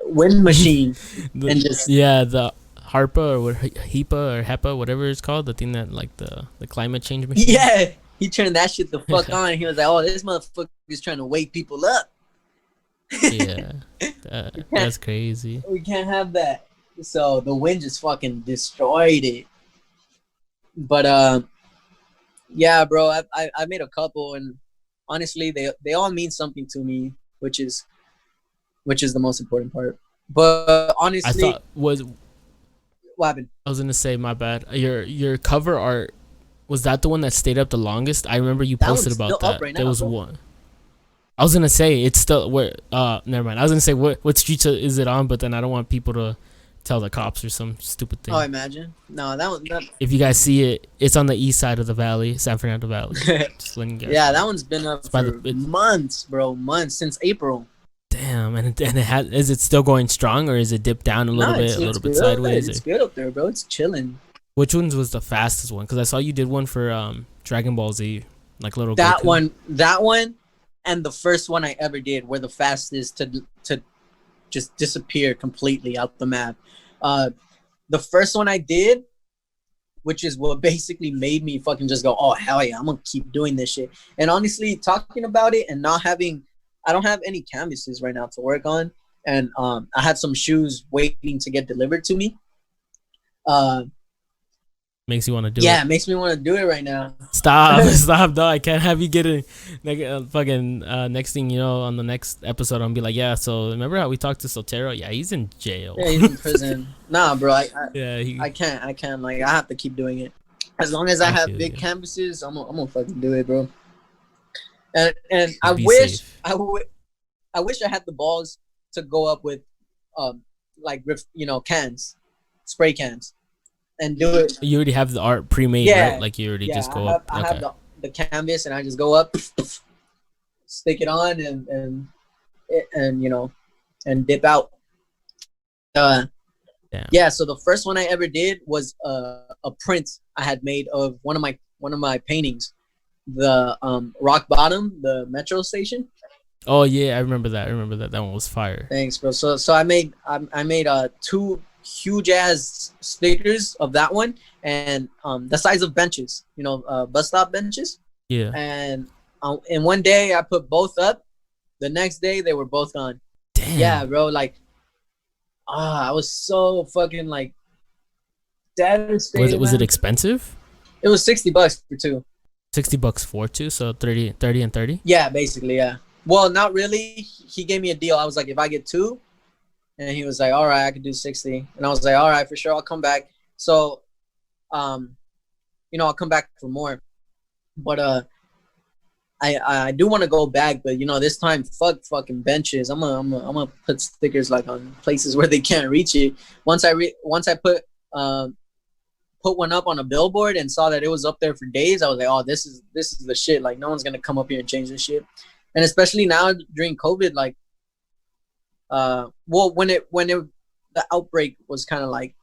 wind machine and just the HARPA or HEPA or HEPA, whatever it's called, the thing that like the climate change machine. Yeah, he turned that shit the fuck on. He was like, "Oh, this motherfucker is trying to wake people up." Yeah, that's crazy. We can't have that. So the wind just fucking destroyed it. But yeah, bro, I made a couple, and honestly, they all mean something to me, which is the most important part. But honestly, I thought what happened? I was gonna say, my bad. Your cover art, was that the one that stayed up the longest? I remember you That posted one's about still that. up right There now, was bro. one. I was gonna say it's still where. Never mind. I was gonna say what streets is it on, but then I don't want people to tell the cops or some stupid thing. Oh, imagine. No, that one. If you guys see it, it's on the east side of the valley, San Fernando Valley. Just letting you guys Yeah, know. that one's been up for months, bro. Months since April. Damn, and it has. Is it still going strong, or is it dipped down a little bit, a little bit sideways? It's good up there, bro. It's chilling. Which ones was the fastest one? Because I saw you did one for Dragon Ball Z, like little. That Goku. that one, and the first one I ever did were the fastest to just disappear completely out the map. The first one I did, which is what basically made me fucking just go, oh hell yeah, I'm gonna keep doing this shit. And honestly, talking about it and not having, I don't have any canvases right now to work on, and I have some shoes waiting to get delivered to me. Makes you want to do it. Yeah, it makes me want to do it right now. Stop, though. I can't have you getting fucking next thing you know, on the next episode, I'll be like, yeah, so remember how we talked to Sotero? Yeah, he's in jail. Yeah, he's in prison. Nah, bro, I can't. Like, I have to keep doing it. As long as I have big canvases, I'm gonna fucking do it, bro. And I wish I had the balls to go up with, cans, spray cans. And do it. You already have the art pre-made, right? Like you already just go up. I have the canvas, and I just go up, stick it on, and you know, and dip out. Yeah. So the first one I ever did was a print I had made of one of my paintings, the Rock Bottom, the metro station. Oh yeah, I remember that. That one was fire. Thanks, bro. So I made two huge ass stickers of that one, and the size of benches, bus stop benches. Yeah. And one day I put both up. The next day they were both gone. Damn. Yeah, bro. Like, I was so fucking like devastated. Was it expensive? It was $60 for two. $60 for two, so 30 and 30. Yeah, basically, yeah. Well, not really. He gave me a deal. I was like, if I get two. And he was like, all right, I could do 60. And I was like, all right, for sure, I'll come back. So, I'll come back for more. But I do want to go back, but this time, fuck fucking benches. I'm gonna put stickers like on places where they can't reach it. Once I put one up on a billboard and saw that it was up there for days, I was like, oh, this is the shit. Like, no one's gonna come up here and change this shit. And especially now during COVID, like, when the outbreak was kind of like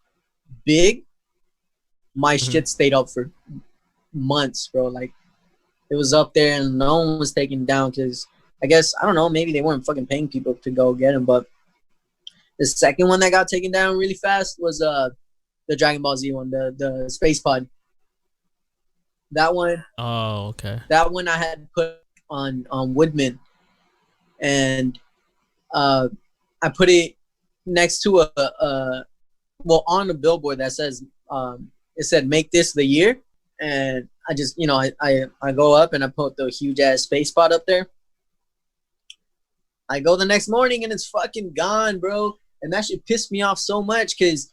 big, my shit stayed up for months, bro. Like, it was up there and no one was taking it down because I guess, I don't know, maybe they weren't fucking paying people to go get them. But the second one that got taken down really fast was the Dragon Ball Z one, the space pod. That one. Oh, okay. That one I had put on Woodman, and I put it next to on a billboard that says, it said, make this the year. And I just, I go up and I put the huge ass space spot up there. I go the next morning and it's fucking gone, bro. And that shit pissed me off so much because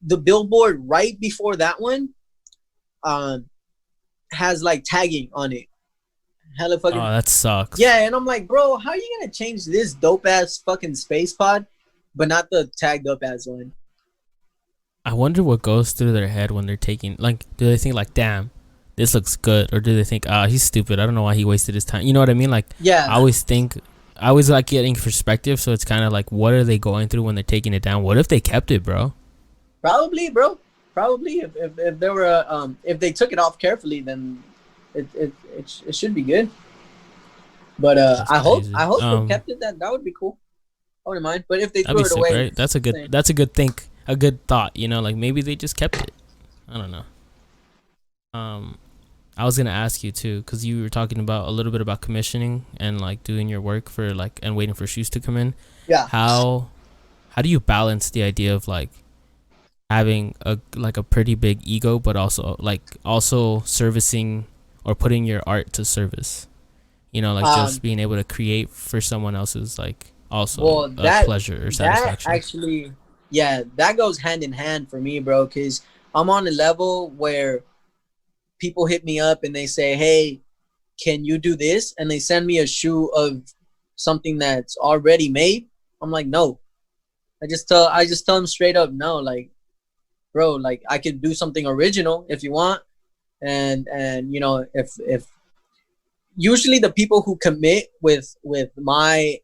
the billboard right before that one has like tagging on it. Hella fucking. Oh, that sucks. Yeah, and I'm like, bro, how are you gonna change this dope ass fucking space pod, but not the tagged up ass one? I wonder what goes through their head when they're taking. Like, do they think like, damn, this looks good, or do they think, he's stupid? I don't know why he wasted his time. You know what I mean? Like, yeah. I always like getting perspective, so it's kind of like, what are they going through when they're taking it down? What if they kept it, bro? Probably, bro. Probably, if there were if they took it off carefully, then it should be good. But I hope they kept it. That would be cool. I wouldn't mind. But if they threw it away, right? That's a good think. a good thought, you know, like maybe they just kept it. I don't know. I was gonna ask you too, because you were talking about a little bit about commissioning and like doing your work for like and waiting for shoes to come in. Yeah. How do you balance the idea of like having a pretty big ego, but also servicing or putting your art to service? You know, like just being able to create for someone else's like also a pleasure or satisfaction. That actually, yeah, that goes hand in hand for me, bro. Because I'm on a level where people hit me up and they say, "Hey, can you do this?" And they send me a shoe of something that's already made. I'm like, no. I just tell them straight up, no. Like, bro, like I could do something original if you want, and you know, if usually the people who commit with my,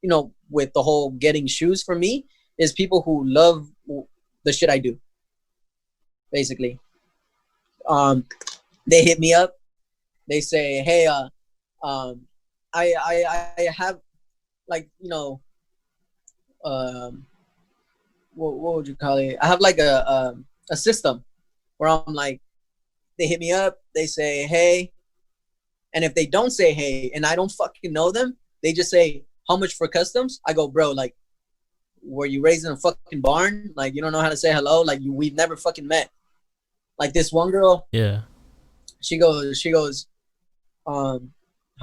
you know, with the whole getting shoes for me is people who love the shit I do, basically. They hit me up. They say, "Hey, I have, like, you know, what would you call it? I have like a system where I'm like, they hit me up. They say, hey, and if they don't say hey, and I don't fucking know them, they just say, how much for customs? I go, bro, like, were you raised in a fucking barn? Like, you don't know how to say hello? Like, we've never fucking met. Like, this one girl, yeah, she goes, how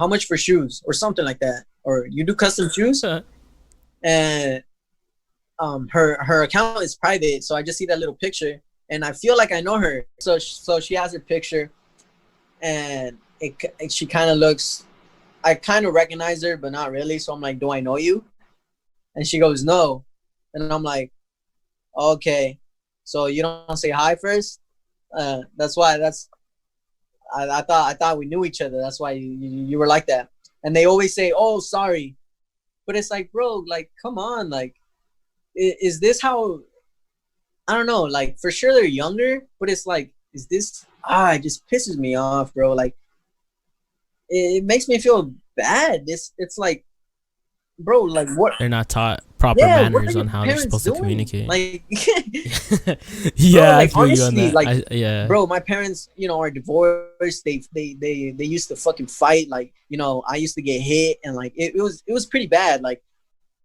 much for shoes or something like that? Or you do custom shoes? And her account is private, so I just see that little picture, and I feel like I know her. So she has a picture, and she kind of looks. I kind of recognize her, but not really. So I'm like, "Do I know you?" And she goes, "No," and I'm like, "Okay, so you don't say hi first?" That's why. I thought we knew each other. That's why you were like that. And they always say, "Oh, sorry," but it's like, bro, like, come on, like. Is this how, I don't know, like, for sure they're younger, but it's like, is this, it just pisses me off, bro. Like, it makes me feel bad. It's like, bro, like, what, they're not taught proper manners on how they're supposed to communicate. Like, yeah, bro, like, I feel you on honestly, that. like, Yeah, bro, my parents, you know, are divorced. They used to fucking fight. Like, you know, I used to get hit, and like it was pretty bad. Like,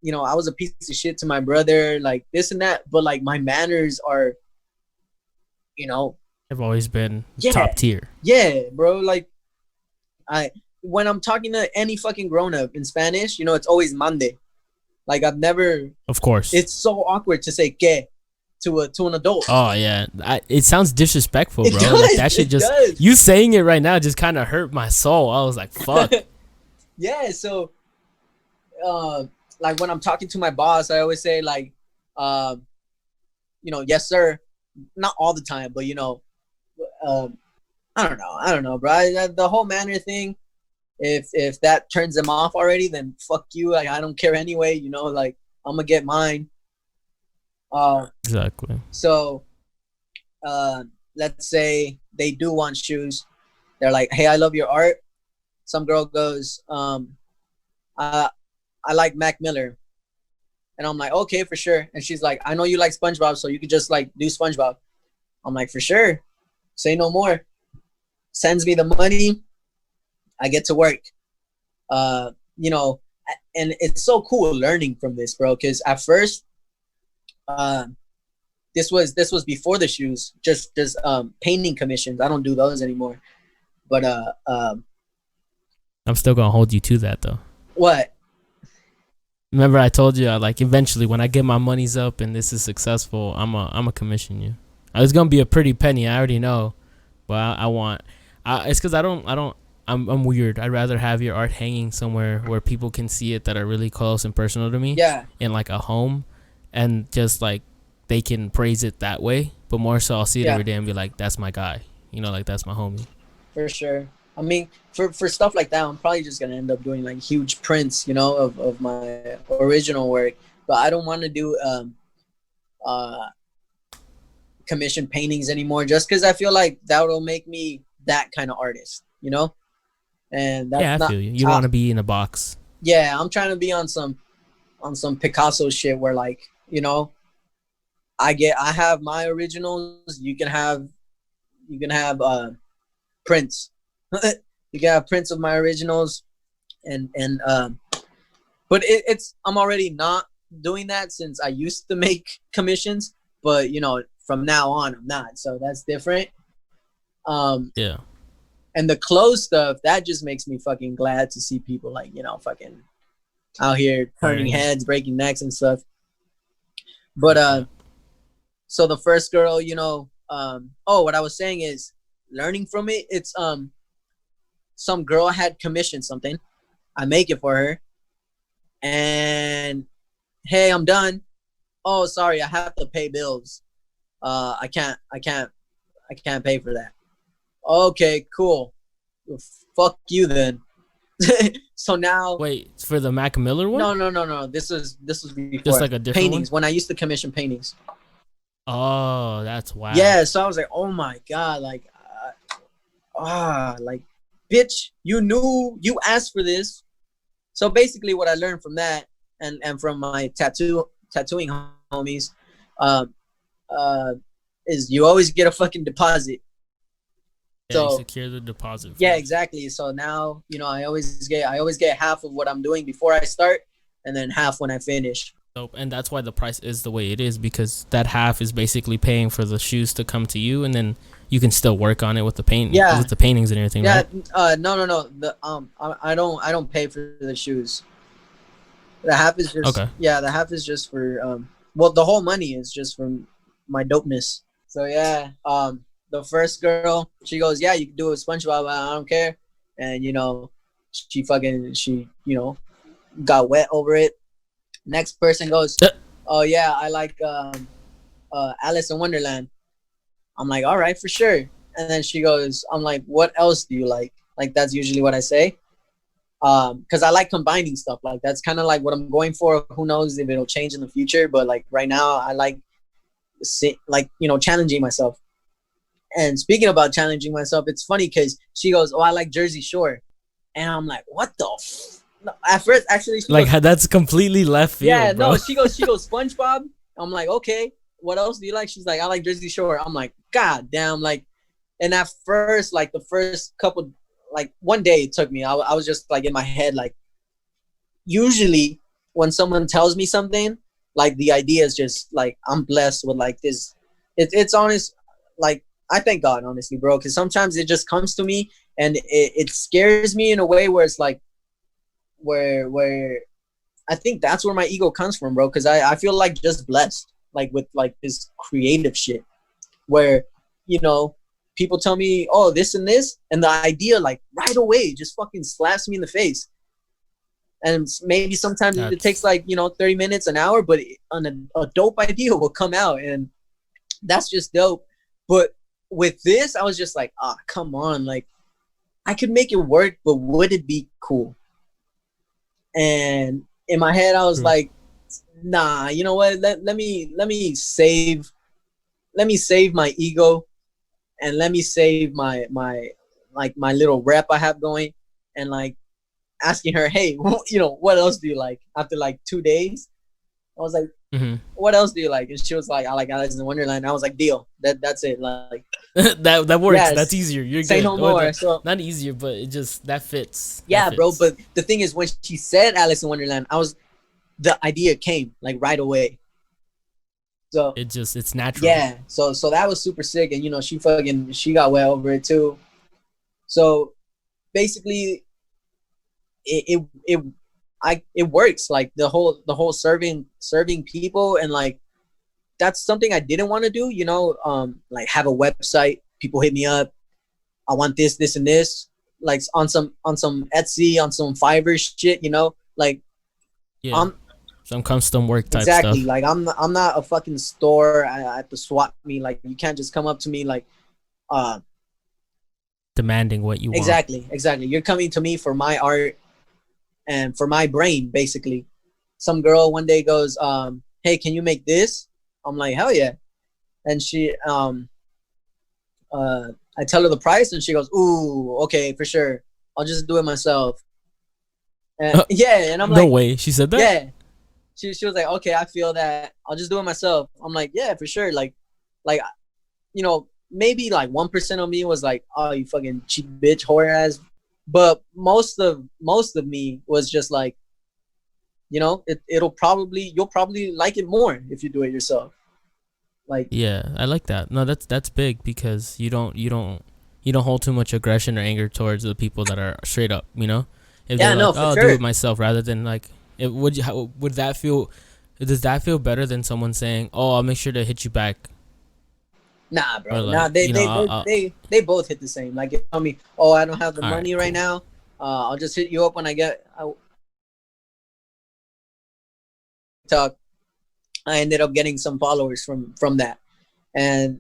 you know, I was a piece of shit to my brother, like this and that, but like my manners are, you know, they've always been top tier. Yeah, bro. Like, when I'm talking to any fucking grown up in Spanish, you know, it's always mande. Like, I've never. Of course. It's so awkward to say que to an adult. Oh yeah, it sounds disrespectful, bro. Does, like that shit just does. You saying it right now just kind of hurt my soul. I was like, fuck. Yeah. So, like when I'm talking to my boss, I always say like, you know, yes sir. Not all the time, but you know, I don't know, bro. The whole manner thing. If that turns them off already, then fuck you. Like, I don't care anyway. You know, like, I'm gonna get mine. Exactly. So, let's say they do want shoes. They're like, hey, I love your art. Some girl goes, I like Mac Miller. And I'm like, okay, for sure. And she's like, I know you like SpongeBob, so you could just like do SpongeBob. I'm like, for sure. Say no more. Sends me the money. I get to work. You know, and it's so cool learning from this, bro. Because at first, this was before the shoes. Just painting commissions. I don't do those anymore. But I'm still gonna hold you to that though. What? Remember I told you, like, eventually when I get my monies up and this is successful, I'm a commission you. It's gonna be a pretty penny, I already know, but I want. It's because I'm weird. I'd rather have your art hanging somewhere where people can see it that are really close and personal to me. Yeah. In like a home, and just like they can praise it that way. But more so, I'll see it every day and be like, that's my guy. You know, like that's my homie. For sure. I mean, for stuff like that, I'm probably just gonna end up doing like huge prints, you know, of my original work. But I don't want to do commission paintings anymore, just because I feel like that will make me that kind of artist, you know. And that's I feel you. You want to be in a box. Yeah, I'm trying to be on some Picasso shit where, like, you know, I have my originals. You can have prints. You can have prints of my originals, and but it's I'm already not doing that since I used to make commissions, but you know, from now on I'm not, so that's different. Yeah. And the clothes stuff, that just makes me fucking glad to see people like, you know, fucking out here turning Wearing it. heads, breaking necks and stuff. But Yeah. so the first girl, you know, oh, what I was saying is learning from it. It's some girl had commissioned something. I make it for her, and hey, I'm done. Oh, sorry, I have to pay bills. I can't pay for that. Okay, cool. Well, fuck you then. So now, Wait, for the Mac Miller one? no. This was Just before like a different paintings. one? When I used to commission paintings. Oh, that's Yeah, whack. so I was like, oh my god, like, bitch, you knew you asked for this. So basically, what I learned from that, and from my tattooing homies, uh, uh, is you always get a fucking deposit. Yeah, you So secure the deposit yeah, first. exactly. So now, you know, I always get half of what I'm doing before I start, and then half when I finish. Dope. And that's why the price is the way it is, because that half is basically paying for the shoes to come to you, and then you can still work on it with the painting, Yeah, with the paintings and everything, yeah. right? No. I don't pay for the shoes. The half is just Okay. yeah. The half is just for well, the whole money is just for my dopeness. So yeah, the first girl, she goes, yeah, you can do it with SpongeBob. I don't care. And you know, she you know got wet over it. Next person goes, oh yeah, I like Alice in Wonderland. I'm like, all right, for sure. And then she goes, I'm like, what else do you like? Like that's usually what I say. Because I like combining stuff. Like that's kind of like what I'm going for. Who knows if it'll change in the future? But like right now, I like you know challenging myself. And speaking about challenging myself, it's funny because she goes, "Oh, I like Jersey Shore," and I'm like, "What the?" No, at first, actually, she Like goes, that's completely left "Yeah, field, bro. no." She goes, SpongeBob. I'm like, "Okay, what else do you like?" She's like, "I like Jersey Shore." I'm like, "God damn!" Like, and at first, like the first couple, like one day it took me. I was just like in my head, like usually when someone tells me something, like the idea is just like I'm blessed with like this. It's honest, like I thank God honestly, bro, because sometimes it just comes to me and it scares me in a way where it's like where I think that's where my ego comes from, bro, because I feel like just blessed like with like this creative shit where you know people tell me oh this and the idea like right away just fucking slaps me in the face and maybe sometimes it takes That's like you know 30 minutes an hour but a dope idea will come out and that's just dope. But with this I was just like ah come on, like I could make it work but would it be cool? And in my head I was true. like nah, you know what, let me save my ego and let me save my like my little rep I have going and like asking her, hey, you know, what else do you like? After like 2 days, I was like, Hmm. what else do you like? And she was like, I like Alice in Wonderland. I was like, deal. That's it. Like, That works. That's yes, easier. You're say good. no Or more. the So not easier, but it just that fits. That yeah, bro. fits. But the thing is, when she said Alice in Wonderland, the idea came like right away. So It's natural. yeah, so that was super sick, and you know, she got well over it too. So basically, it it works like the whole serving people and like that's something I didn't want to do, you know, like have a website, people hit me up, I want this and this, like on some Etsy, on some Fiverr shit, you know, like Yeah. I'm Some custom work type exactly stuff. like I'm not a fucking store. I have to swap me, like you can't just come up to me like uh Demanding what you want. exactly, you're coming to me for my art and for my brain basically. Some girl one day goes hey, can you make this? I'm like hell yeah. And she I tell her the price and she goes, ooh, okay, for sure. I'll just do it myself. And, yeah, and I'm No like, way. She said that? yeah. she was like, okay, I feel that. I'll just do it myself. I'm like, yeah, for sure. Like, maybe like 1% of me was like, oh, you fucking cheap bitch, whore ass. But most of me was just like, you'll probably like it more if you do it yourself. Like, Yeah, I like that. No, that's big because you don't hold too much aggression or anger towards the people that are straight up. If yeah, they're like, no, oh, for I'll do sure. it myself, rather than like, would that feel? Does that feel better than someone saying, oh, I'll make sure to hit you back, Nah, or bro. Nah, like, they both hit the same. Like, if you tell me, oh, I don't have the all right, money right cool. now. I'll just hit you up when I get TikTok. I ended up getting some followers from that, and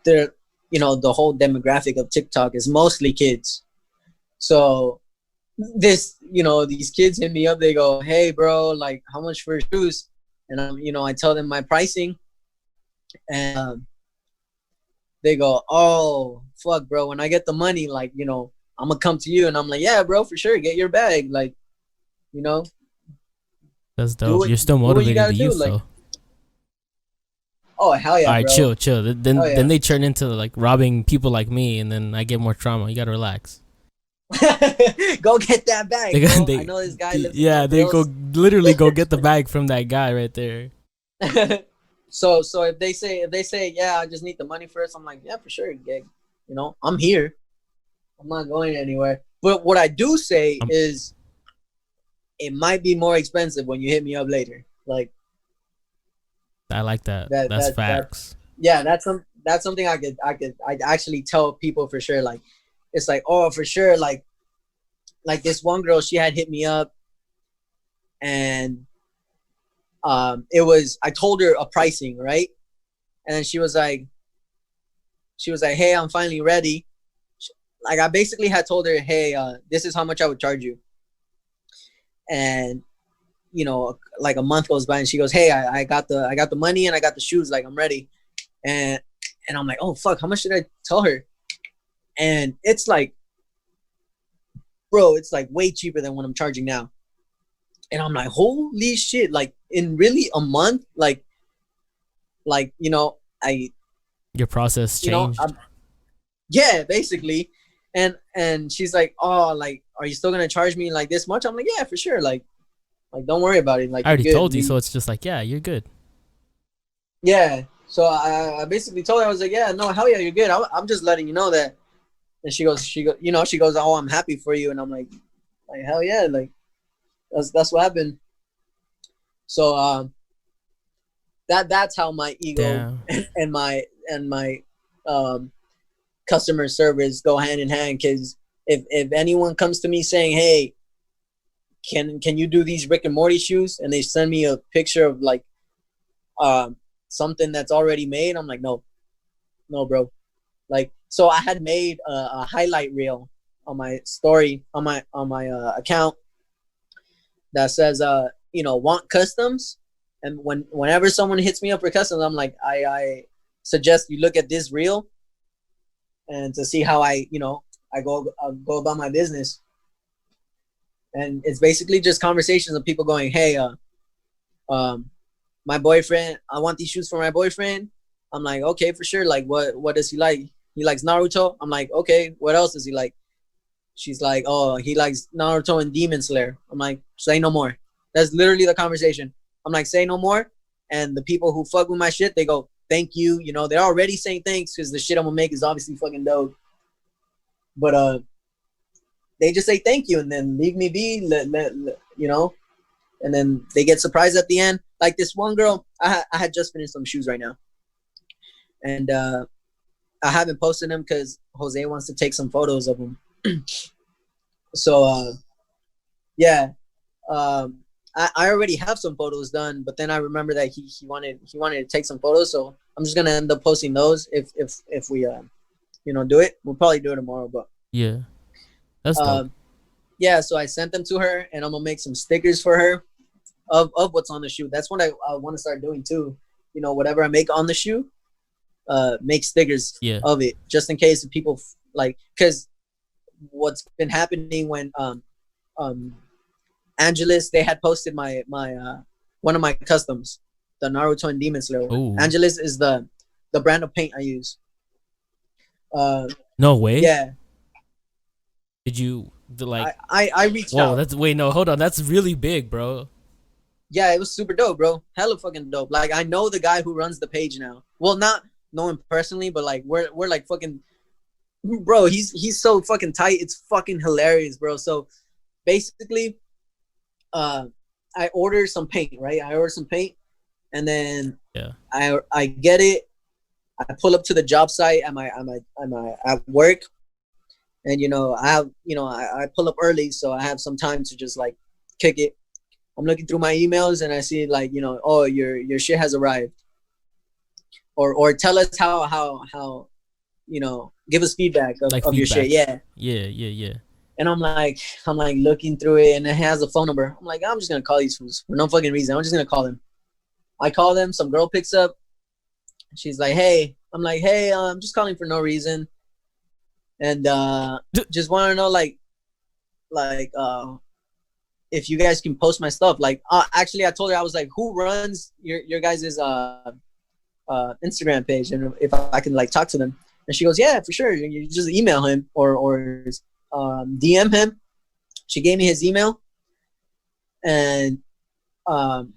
they're the whole demographic of TikTok is mostly kids. So these kids hit me up. They go, hey, bro, like, how much for shoes? And I tell them my pricing, and they go, oh, fuck, bro. When I get the money, like, I'm gonna come to you. And I'm like, yeah, bro, for sure. Get your bag. Like, you know, That's do dope. what You're still do what you motivating gotta the do. youth Like, though. oh, hell All yeah, right, bro. chill, chill. Hell Then yeah. they turn into like robbing people like me, and then I get more trauma. You gotta relax. Go get that bag, bro. I know this guy lives in Yeah, North they go Hills. literally go get the bag from that guy right there. So if they say, yeah, I just need the money first, I'm like, yeah, for sure, gig. I'm here. I'm not going anywhere. But what I do say Um, is, it might be more expensive when you hit me up later. Like, I like that. that That's that that facts. yeah, that's something I'd actually tell people for sure. Like, it's like, oh, for sure, like this one girl, she had hit me up, and I told her a pricing, right? And then she was like, hey, I'm finally ready. Like, I basically had told her, hey, this is how much I would charge you. And like a month goes by, and she goes, hey, I got the money, and I got the shoes, like, I'm ready. And I'm like, oh fuck, how much did I tell her? And it's like, bro, it's like way cheaper than what I'm charging now. And I'm like, holy shit, like, in really a month, like I Your process you know changed. I'm, yeah, basically. And she's like, oh, like, are you still gonna charge me like this much? I'm like, yeah, for sure. Like, don't worry about it. Like, I you're already good. told you, so it's just like, yeah, you're good. Yeah. So I basically told her, I was like, yeah, no, hell yeah, you're good. I'm just letting you know that. And she goes, oh, I'm happy for you. And I'm like, hell yeah, like, that's what happened. So that's how my ego Damn. and my um customer service go hand in hand. Because if anyone comes to me saying, hey, can you do these Rick and Morty shoes, and they send me a picture of like um something that's already made, I'm like, no, no, bro. Like, so I had made a highlight reel on my story on my account that says, want customs. And whenever someone hits me up for customs, I'm like, I suggest you look at this reel, and to see how I go about my business. And it's basically just conversations of people going, hey, um my boyfriend, I want these shoes for my boyfriend. I'm like, okay, for sure. Like, what does he like? He likes Naruto. I'm like, okay, what else does he like? She's like, oh, he likes Naruto and Demon Slayer. I'm like, say no more. That's literally the conversation. I'm like, say no more. And the people who fuck with my shit, they go, thank you. They're already saying thanks because the shit I'm gonna make is obviously fucking dope. But they just say thank you and then leave me be. And then they get surprised at the end. Like this one girl, I had just finished some shoes right now, and I haven't posted them because Jose wants to take some photos of them. So yeah, I already have some photos done, but then I remember that he wanted to take some photos, so I'm just gonna end up posting those if we do it. We'll probably do it tomorrow, but Yeah, that's dope. yeah. So I sent them to her, and I'm gonna make some stickers for her of what's on the shoe. That's what I want to start doing too. Whatever I make on the shoe, make stickers Yeah, of it, just in case if people like, because what's been happening when Angelus, they had posted my one of my customs, the Naruto and Demon Slayer. Oh, Angelus is the brand of paint I use. no way. Yeah. Did you like? I reached Whoa, out. that's wait, no, hold on. That's really big, bro. Yeah, it was super dope, bro. Hella fucking dope. Like I know the guy who runs the page now. Well, not know him personally, but like we're like fucking, bro. He's so fucking tight. It's fucking hilarious, bro. So basically, I ordered some paint, right? I ordered some paint, and then Yeah. I get it. I pull up to the job site at my at work, and I pull up early, so I have some time to just like kick it. I'm looking through my emails and I see like, oh, your shit has arrived, or tell us how give us feedback of your shit. Yeah. And I'm like looking through it, and it has a phone number. I'm like, I'm just gonna call these fools for no fucking reason. I'm just gonna call them. I call them. Some girl picks up. She's like, hey. I'm like, hey, I'm just calling for no reason, and just want to know like if you guys can post my stuff. Like, actually, I told her, I was like, who runs your guys' Instagram page, and if I can like talk to them. And she goes, yeah, for sure. You just email him or DM him. She gave me his email, and I'm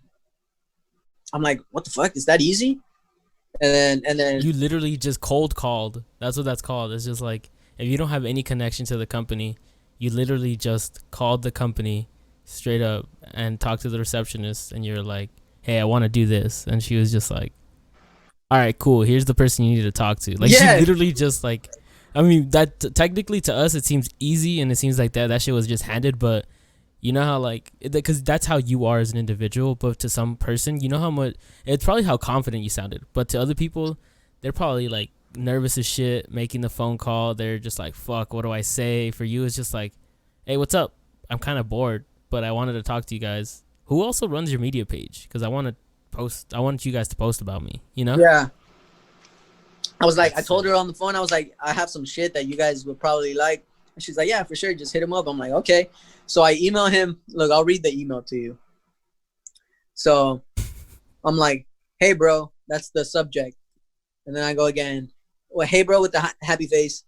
like, what the fuck? Is that easy? And then You literally just cold called. That's what that's called. It's just like if you don't have any connection to the company, you literally just called the company straight up and talked to the receptionist, and you're like, hey, I want to do this. And she was just like, all right, cool. Here's the person you need to talk to. Like, Yeah. she literally just like, I mean, that technically to us, it seems easy, and it seems like that shit was just handed, but you know how like, because that's how you are as an individual, but to some person, you know how much, it's probably how confident you sounded, but to other people, they're probably like nervous as shit making the phone call. They're just like, fuck, what do I say? For you, it's just like, hey, what's up? I'm kind of bored, but I wanted to talk to you guys. Who also runs your media page? Because I want you guys to post about me, you know? Yeah. I was like, I told her on the phone, I was like, I have some shit that you guys would probably like. And she's like, yeah, for sure. Just hit him up. I'm like, okay. So I email him. Look, I'll read the email to you. So I'm like, hey, bro, that's the subject. And then I go again. Well, hey, bro, with the happy face.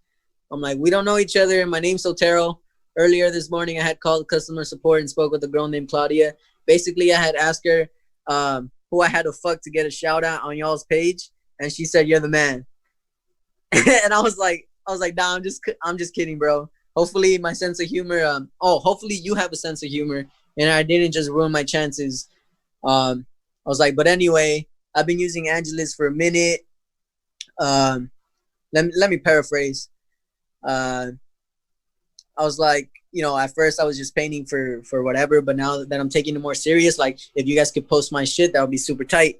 I'm like, we don't know each other. My name's Sotero. Earlier this morning, I had called customer support and spoke with a girl named Claudia. Basically, I had asked her who I had to fuck to get a shout out on y'all's page. And she said, you're the man. And I was like, nah, I'm just kidding, bro. Hopefully my sense of humor, hopefully you have a sense of humor and I didn't just ruin my chances. I was like, but anyway, I've been using Angelus for a minute. Let me paraphrase. I was like, at first I was just painting for whatever, but now that I'm taking it more serious, like if you guys could post my shit, that would be super tight.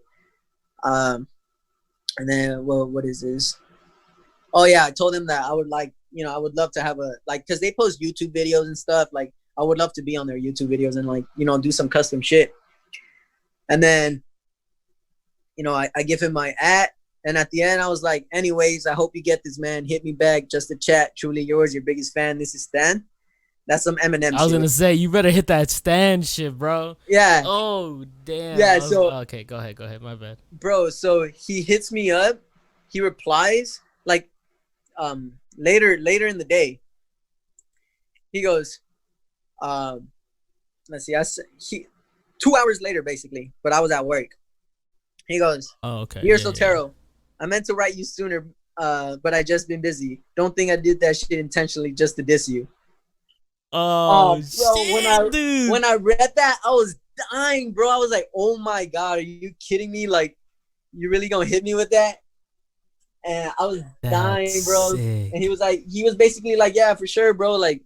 And then, well, what is this? Oh yeah, I told him that I would like, I would love to have because they post YouTube videos and stuff. Like I would love to be on their YouTube videos and like, do some custom shit. And then, I give him my @ and at the end I was like, anyways, I hope you get this, man. Hit me back just to chat. Truly yours, your biggest fan. This is Stan. That's some Eminem shit. I was going to say, you better hit that Stan shit, bro. Yeah. Oh, damn. Yeah, okay, go ahead. My bad. Bro, so he hits me up. He replies like later in the day. He goes, let's see, 2 hours later basically, but I was at work. He goes, oh, okay. Here's Sotero. I meant to write you sooner, but I just been busy. Don't think I did that shit intentionally just to diss you. Oh, bro, shit, dude. When I read that, I was dying, bro. I was like, oh my God, are you kidding me? Like, you really gonna hit me with that? And I was dying, bro. Sick. And he was basically like, yeah, for sure, bro. Like,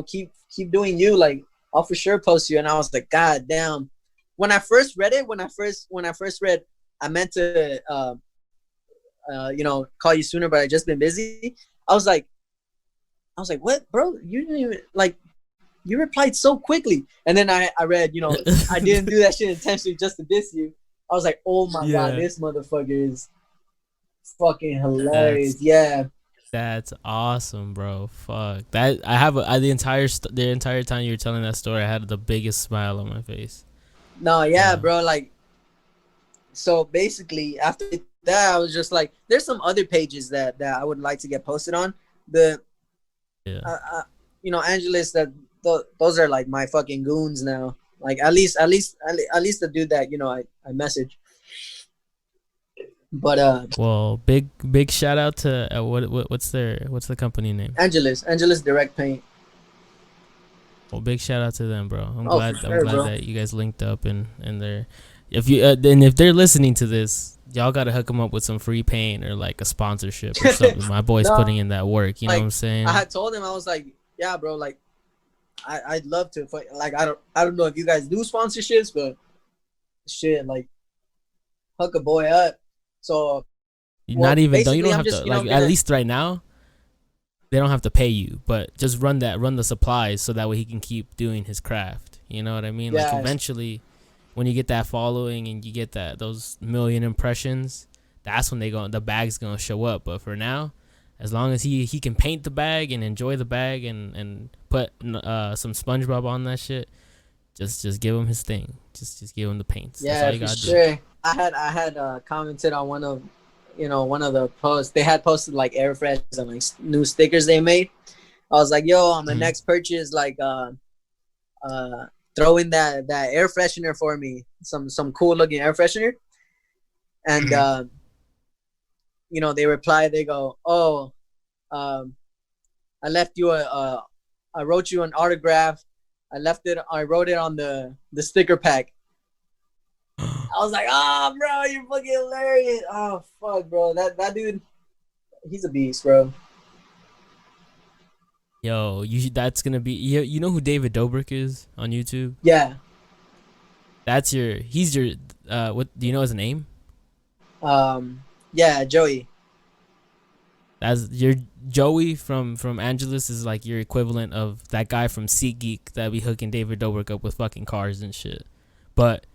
keep doing you. Like, I'll for sure post you. And I was like, God damn. When I first read it, when I first read, I meant to, call you sooner, but I just been busy. I was like, what, bro? You didn't even like. You replied so quickly. And then I read, I didn't do that shit intentionally just to diss you. I was like, oh my God, this motherfucker is fucking hilarious. That's awesome, bro. Fuck that. I have the entire time you were telling that story, I had the biggest smile on my face. No, yeah, Yeah. bro. Like, so basically, after that, I was just like, there's some other pages that I would like to get posted on. The, Yeah. Angeles, those are like my fucking goons now. Like, at least the dude that I message. But Well, big shout out to what's the company name? Angeles Direct Paint. Well, big shout out to them, bro. I'm Oh, for glad I'm sure, glad bro. that you guys linked up and they're if they're listening to this, y'all gotta hook them up with some free paint or like a sponsorship or something. My boy's putting No, in that work. You know what I'm like I saying? had told him, I was like, yeah, bro. Like, I'd love to. Like, I don't know if you guys do sponsorships, but shit, like, hook a boy up. So, Not well, even though you basically, don't I'm have to just like at gonna. least right now they don't have to pay you, but just run the supplies so that way he can keep doing his craft. You know what I mean? Like Yeah, eventually, when you get that following and you get those million impressions, that's when the bag's gonna show up. But for now, as long as he can paint the bag and enjoy the bag and put some SpongeBob on that shit, just give him his thing. Just give him the paints. That's all yeah, you for gotta do. sure. I had commented on one of the posts. They had posted like air fresh and like new stickers they made. I was like, yo, on my Mm-hmm. next purchase, like uh throw in that air freshener for me, some cool looking air freshener. And they reply, they go, oh, um I left you I wrote you an autograph. I wrote it on the sticker pack. I was like, oh, bro, you're fucking hilarious. Oh, fuck, bro. That dude, he's a beast, bro. Yo, that's gonna be you know who David Dobrik is on YouTube? Yeah. He's your what do you know his name? Yeah, Joey. As your Joey from Angelus is like your equivalent of that guy from SeatGeek that be hooking David Dobrik up with fucking cars and shit. But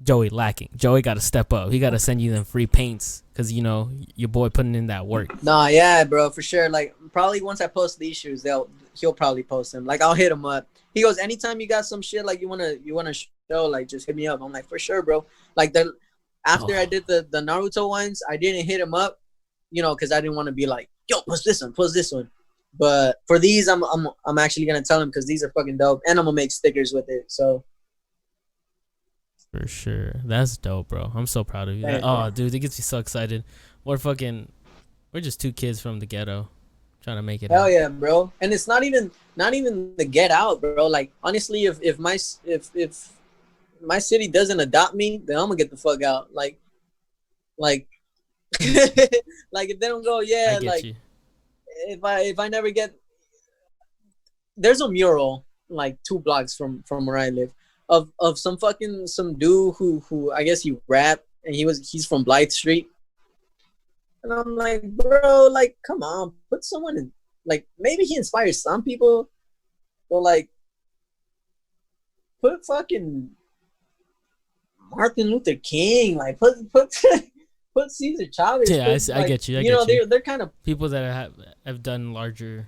Joey lacking. Joey got to step up. He got to send you them free paints because your boy putting in that work. Nah, yeah, bro, for sure. Like, probably once I post these shoes, he'll probably post them. Like, I'll hit him up. He goes, anytime you got some shit like you wanna show, like, just hit me up. I'm like, for sure, bro. Like, after I Oh, did the Naruto ones, I didn't hit him up, because I didn't want to be like, yo, post this one. But for these, I'm actually gonna tell him because these are fucking dope, and I'm gonna make stickers with it. So for sure. That's dope, bro. I'm so proud of you. thanks, bro. Oh, dude, it gets me so excited. We're just two kids from the ghetto trying to make it Hell out. yeah, bro. And it's not even the get out, bro. Like, honestly, if my city doesn't adopt me, then I'm gonna get the fuck out. Like like if they don't go, I yeah, get like you. if I never get, there's a mural like 2 blocks from where I live of some dude who I guess he rap, and he's from Blythe Street. And I'm like, bro, like, come on, put someone in, like, maybe he inspires some people, but like, put fucking Martin Luther King, like, put put Cesar Chavez, Yeah, put, I like, get you. I get you. they're kind of People that have done larger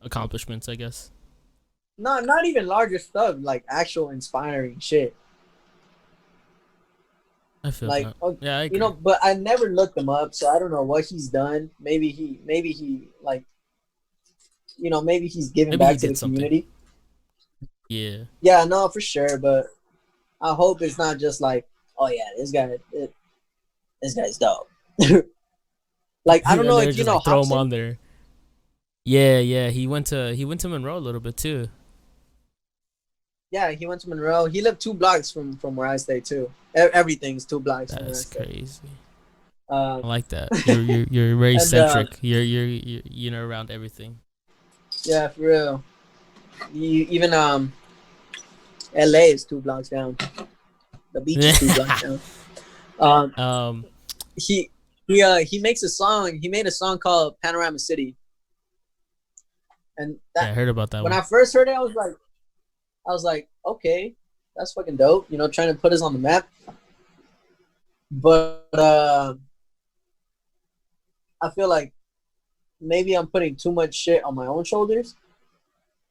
accomplishments, I guess. not even larger stuff, like actual inspiring shit. I feel Like, that. Yeah, I agree. but I never looked him up, so I don't know what he's done. Maybe he like, maybe he's giving Maybe he back to the did something. community. Yeah. Yeah, no, for sure, but I hope it's not just like, oh yeah, this guy's dope. Like, I don't know They're if you just know like throw him Hobson. on there. Yeah, yeah. He went to Monroe a little bit too. Yeah, he went to Monroe. He lived 2 blocks from where I stay too. Everything's 2 blocks from where I That's stay. crazy. I Um, like that. You're very and centric. You're around everything. yeah, for real. Even LA is 2 blocks down. The beach is 2 blocks down. Um, um. he makes a song. He made a song called Panorama City, and Yeah, I heard about that when one. I first heard it, I was like, okay, that's fucking dope. Trying to put us on the map. But I feel like maybe I'm putting too much shit on my own shoulders.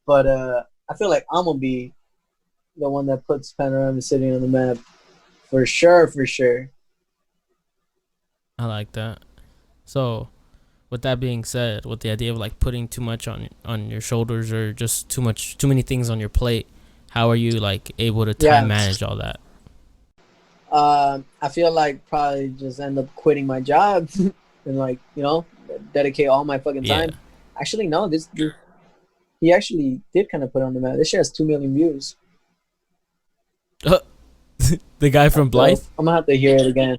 But I feel like I'm gonna be the one that puts Panorama City on the map for sure, for sure. I like that. So, with that being said, with the idea of like putting too much on your shoulders or just too many things on your plate, how are you like able to time Yeah. manage all that? I feel like probably just end up quitting my job and like dedicate all my fucking Yeah. time. Actually, no, this he actually did kind of put on the map. This shit has 2 million views. The guy That's from Blythe? dope. I'm gonna have to hear it again.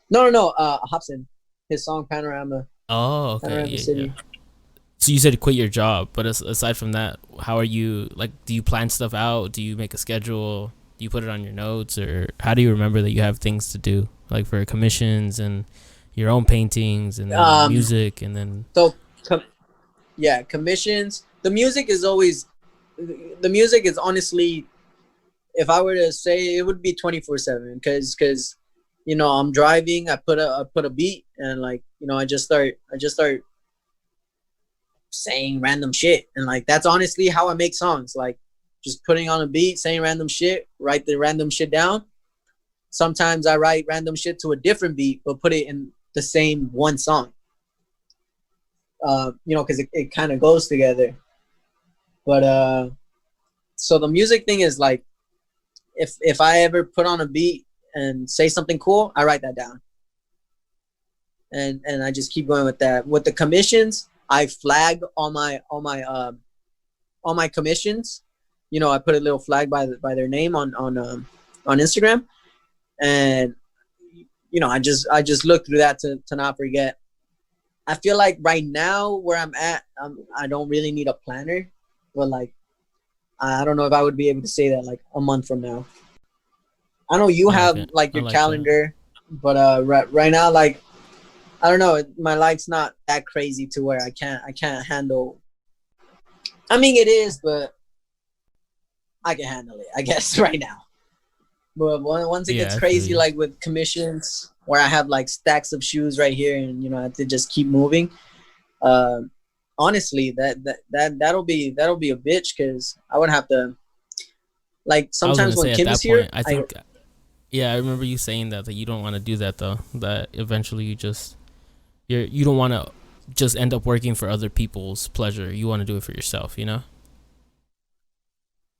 No, no, no. Hobson, his song Panorama, Oh, okay. Panorama Yeah, yeah. City. So you said quit your job, but aside from that, how are you like? Do you plan stuff out? Do you make a schedule? Do you put it on your notes, or how do you remember that you have things to do, like for commissions and your own paintings, and then Um, music, and then so com- yeah, commissions. The music is honestly, if I were to say, it would be 24/7 because I'm driving. I put a beat and like I just start saying random shit, and like that's honestly how I make songs. Like just putting on a beat, saying random shit, write the random shit down. Sometimes I write random shit to a different beat, but put it in the same one song. Because it kind of goes together. But so the music thing is like, if I ever put on a beat and say something cool, I write that down, and I just keep going with that. With the commissions, I flag all my commissions. I put a little flag by their name on Instagram, and I just look through that to not forget. I feel like right now where I'm at, I don't really need a planner, but like I don't know if I would be able to say that like a month from now. I know you I like have it. like I your like that. calendar, but right now, like I don't know, my life's not that crazy to where I can't handle. I mean, it is, but I can handle it, I guess, right now. But once it Yeah, gets I feel crazy, you. like with commissions, where I have like stacks of shoes right here, and I have to just keep moving. Uh, honestly, that'll be a bitch because I would have to, like, I was sometimes gonna when say at Kim is that here, point, I think, yeah, I remember you saying that you don't want to do that though. That eventually you don't want to just end up working for other people's pleasure. You want to do it for yourself, you know?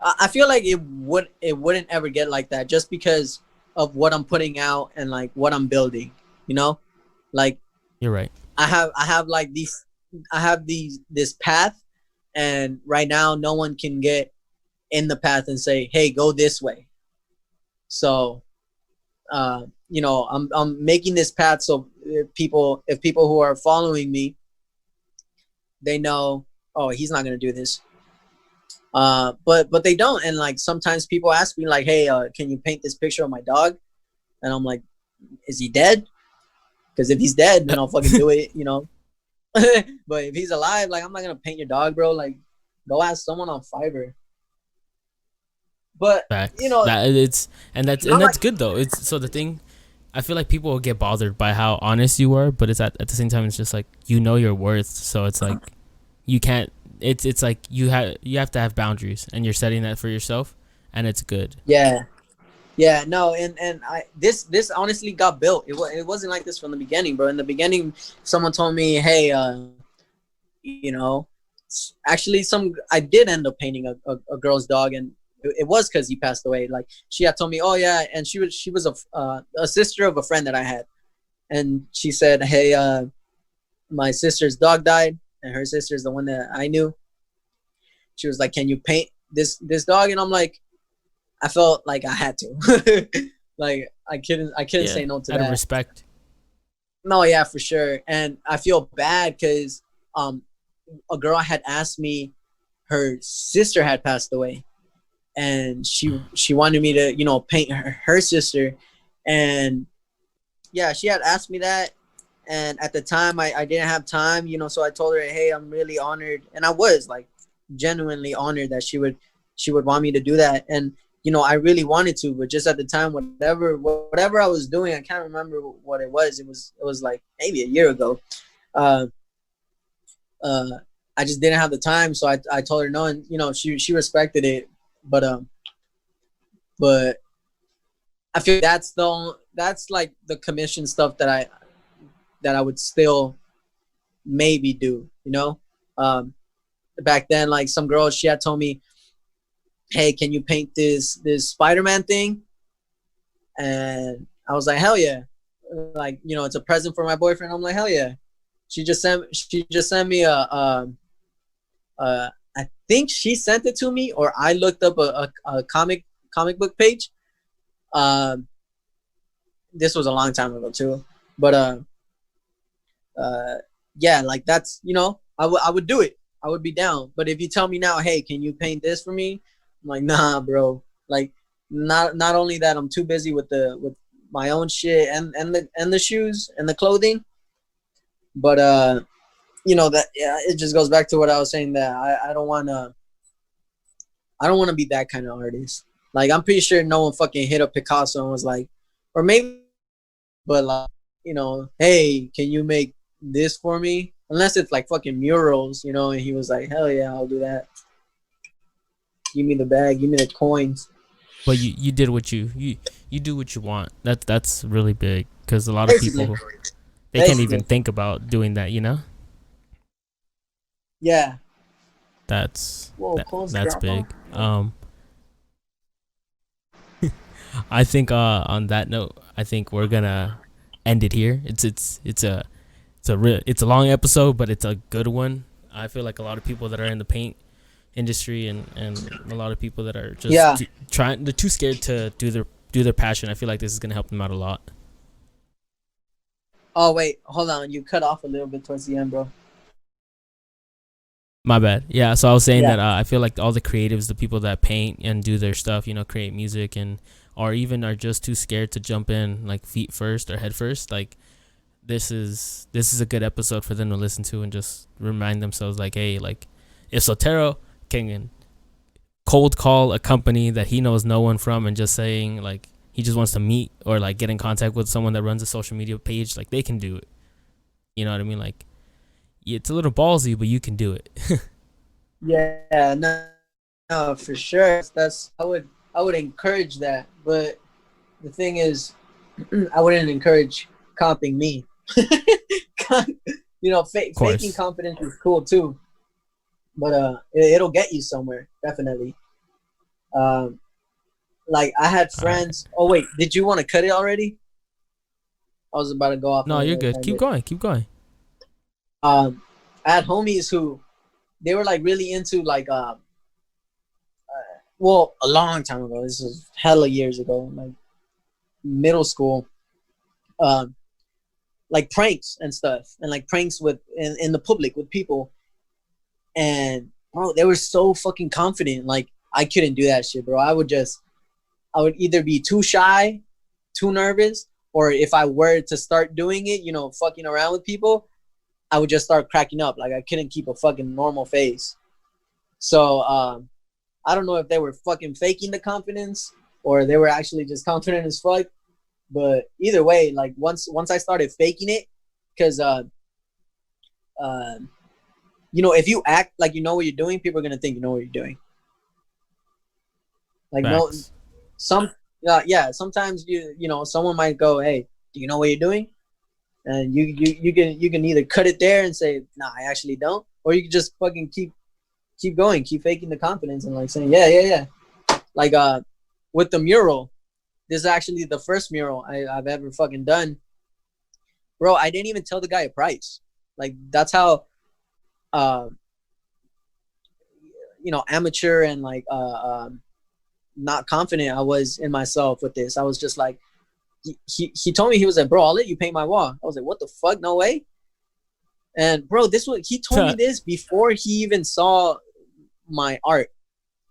I feel like it wouldn't ever get like that just because of what I'm putting out and like what I'm building. You know, like You're right. I have like this path, and right now no one can get in the path and say, "Hey, go this way." So, I'm making this path so if people who are following me, they know, oh, he's not gonna do this. But they don't, and like sometimes people ask me like, "Hey, can you paint this picture of my dog?" And I'm like, "Is he dead? Because if he's dead, then I'll fucking do it." But if he's alive, like I'm not gonna paint your dog, bro. Like, go ask someone on Fiverr. But Facts. That it's and not that's like good though. It's so the thing. I feel like people will get bothered by how honest you are, but it's at the same time it's just like you know your worth. So it's like you can't. It's like you have to have boundaries, and you're setting that for yourself, and it's good. yeah, yeah, no, and this honestly got built. It wasn't like this from the beginning, bro. In the beginning, someone told me, "Hey, you know, actually, some I did end up painting a girl's dog, and it was because he passed away. Like she had told me, oh yeah, and she was a sister of a friend that I had, and she said, hey, my sister's dog died, and her sister's the one that I knew. She was like, can you paint this dog? And I'm like, I felt like I had to, like I couldn't Yeah, say no to out of that. respect. No, yeah, for sure, and I feel bad because um a girl had asked me, her sister had passed away, and she wanted me to paint her sister, and yeah, she had asked me that, and at the time I didn't have time, so I told her, hey, I'm really honored, and I was like genuinely honored that she would want me to do that, and I really wanted to, but just at the time, whatever I was doing, I can't remember what it was. It was like maybe a year ago. uh uh I just didn't have the time, so I told her no, and she respected it, but But I feel that's like the commission stuff that I would still maybe do, you know. Back then, like some girl, she had told me, hey, can you paint this Spider-Man thing? And I was like, hell yeah. Like, you know, it's a present for my boyfriend. I'm like, hell yeah. She just sent me I think she sent it to me, or I looked up a comic book page. Um this was a long time ago too. But uh yeah, like that's, you know, I would do it. I would be down. But if you tell me now, hey, can you paint this for me? I'm like, nah, bro. Like, not only that, I'm too busy with my own shit and the shoes and the clothing. But you know, that, yeah, it just goes back to what I was saying, that I don't wanna be that kind of artist. Like, I'm pretty sure no one fucking hit up Picasso and was like, or maybe, but like, you know, hey, can you make this for me? Unless it's like fucking murals, you know, and he was like, hell yeah, I'll do that. Give me the bag, give me the coins. But you did what you do what you want. That's really big, because a lot of people, they can't even think about doing that, you know. Yeah. That's Whoa, that's big. I think on that note, I think we're gonna end it here. It's a long episode, but it's a good one. I feel like a lot of people that are in the paint industry and a lot of people that are just they're too scared to do their passion. I feel like this is gonna help them out a lot. Oh wait, hold on. You cut off a little bit towards the end, bro. My bad. Yeah, so I was saying that I feel like all the creatives, the people that paint and do their stuff, you know, create music, and or even are just too scared to jump in like feet first or head first, like this is a good episode for them to listen to and just remind themselves, like, hey, like if Sotero can cold call a company that he knows no one from and just saying like he just wants to meet or like get in contact with someone that runs a social media page, like they can do it. You know what I mean? Like, it's a little ballsy, but you can do it. Yeah, no, for sure. I would encourage that, but the thing is, I wouldn't encourage comping me. You know, faking confidence is cool too, but it'll get you somewhere, definitely. Like I had friends. Right. Oh wait, did you want to cut it already? I was about to go off. No, you're good. Keep going. I had homies who they were like really into like well, a long time ago. This was hella years ago, like middle school. Like pranks and stuff, and like pranks with in the public with people. And bro, they were so fucking confident. Like I couldn't do that shit, bro. I would either be too shy, too nervous, or if I were to start doing it, you know, fucking around with people, I would just start cracking up. Like I couldn't keep a fucking normal face. So I don't know if they were fucking faking the confidence or they were actually just confident as fuck. But either way, like once I started faking it, because you know, if you act like you know what you're doing, people are gonna think you know what you're doing. Like Facts. Sometimes you know, someone might go, hey, do you know what you're doing? And you can either cut it there and say, nah, I actually don't, or you can just fucking keep going, keep faking the confidence and like saying, yeah. Like with the mural, this is actually the first mural I've ever fucking done. Bro, I didn't even tell the guy a price. Like that's how you know, amateur and like not confident I was in myself with this. I was just like, he told me, he was like, bro, I'll let you paint my wall. I was like, what the fuck? No way. And bro, he told me this before he even saw my art.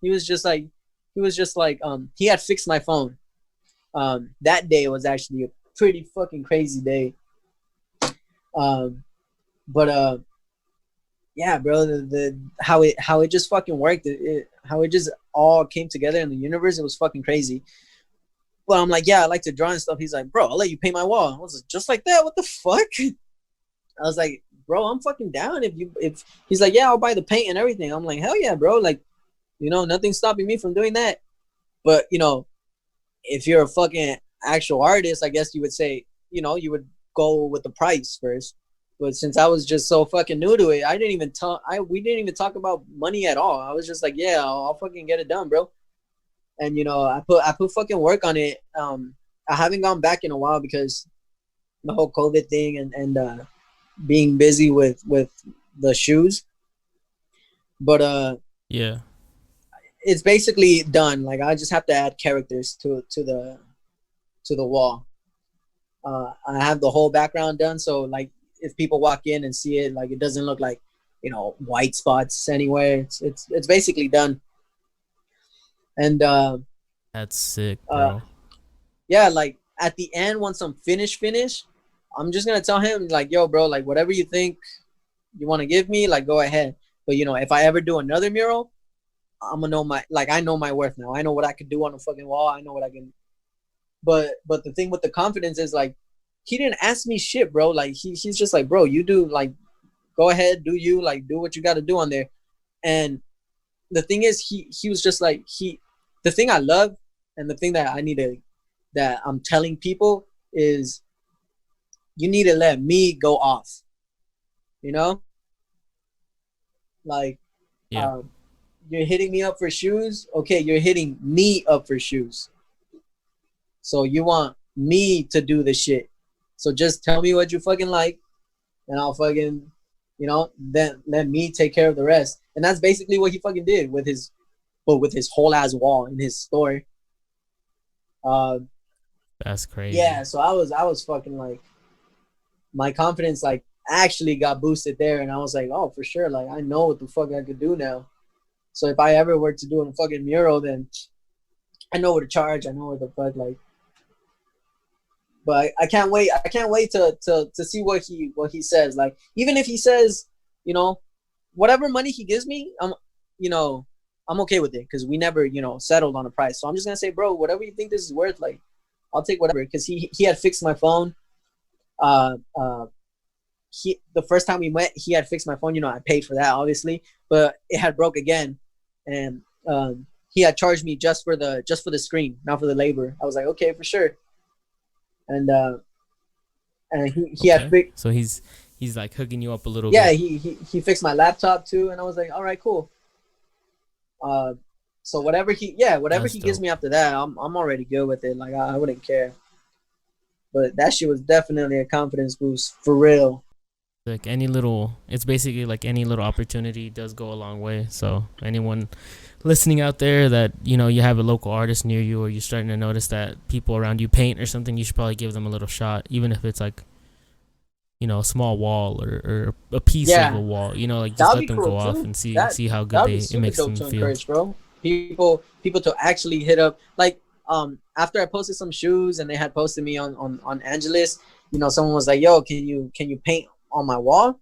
He was just like, he had fixed my phone. That day was actually a pretty fucking crazy day. But yeah, bro, the how it just fucking worked, how it just all came together in the universe, it was fucking crazy. But I'm like, yeah, I like to draw and stuff. He's like, bro, I'll let you paint my wall. I was like, just like that? What the fuck? I was like, bro, I'm fucking down. If he's like, yeah, I'll buy the paint and everything. I'm like, hell yeah, bro. Like, you know, nothing's stopping me from doing that. But, you know, if you're a fucking actual artist, I guess you would say, you would go with the price first. But since I was just so fucking new to it, I didn't even talk. We didn't even talk about money at all. I was just like, yeah, I'll fucking get it done, bro. And I put fucking work on it. I haven't gone back in a while because the whole COVID thing and being busy with the shoes. But Yeah. it's basically done. Like I just have to add characters to the wall. I have the whole background done, so like if people walk in and see it, like it doesn't look like white spots anywhere. It's basically done. And That's sick, bro. yeah, like at the end, once I'm finished, I'm just gonna tell him like, yo, bro, like whatever you think you want to give me, like go ahead. But if I ever do another mural, I'm gonna know I know my worth now. I know what I could do on a fucking wall. I know what I can. But the thing with the confidence is like, he didn't ask me shit, bro. Like he's just like, bro, you do, like, go ahead, do you, like, do what you got to do on there. And the thing is, he was just like, the thing I love and the thing that that I'm telling people is, you need to let me go off, like, Yeah. you're hitting me up for shoes. Okay, you're hitting me up for shoes. So you want me to do the shit. So just tell me what you fucking like, and I'll fucking, then let me take care of the rest. And that's basically what he fucking did with his whole ass wall in his store. That's crazy. Yeah. So I was fucking like, my confidence like actually got boosted there, and I was like, oh, for sure, like I know what the fuck I could do now. So if I ever were to do a fucking mural, then I know what to charge. I know what the fuck, like. But I can't wait. I can't wait to see what he says. Like, even if he says, whatever money he gives me, I'm okay with it, because we never, settled on a price. So I'm just gonna say, bro, whatever you think this is worth, like, I'll take whatever. Because he had fixed my phone. The first time we met, he had fixed my phone. I paid for that, obviously, but it had broke again, and he had charged me just for the screen, not for the labor. I was like, okay, for sure. And he had fixed. So he's like hooking you up a little yeah, bit. he fixed my laptop too, and I was like, all right, cool. So whatever he gives me after that, I'm already good with it. Like I wouldn't care. But that shit was definitely a confidence boost for real. Like it's basically like any little opportunity does go a long way. So anyone listening out there that you have a local artist near you, or you're starting to notice that people around you paint or something, you should probably give them a little shot, even if it's like a small wall or a piece of a wall. Like just let them go off and see how good it makes them feel. Encourage, bro. People to actually hit up, like, after I posted some shoes and they had posted me on Angeles, someone was like, yo, can you paint on my wall?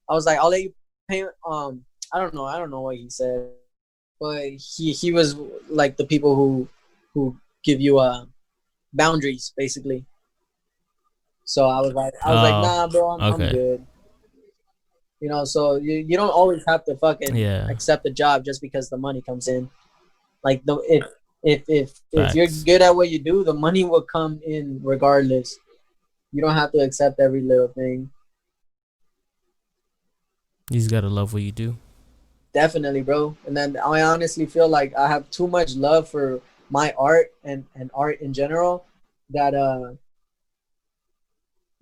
I was like, I'll let you paint. I don't know what he said, but he was like the people who give you boundaries, basically. So I was like, nah, bro, I'm good. So you don't always have to fucking accept the job just because the money comes in. Like, if you're good at what you do, the money will come in regardless. You don't have to accept every little thing. You just gotta love what you do. Definitely, bro. And then I honestly feel like I have too much love for my art and art in general that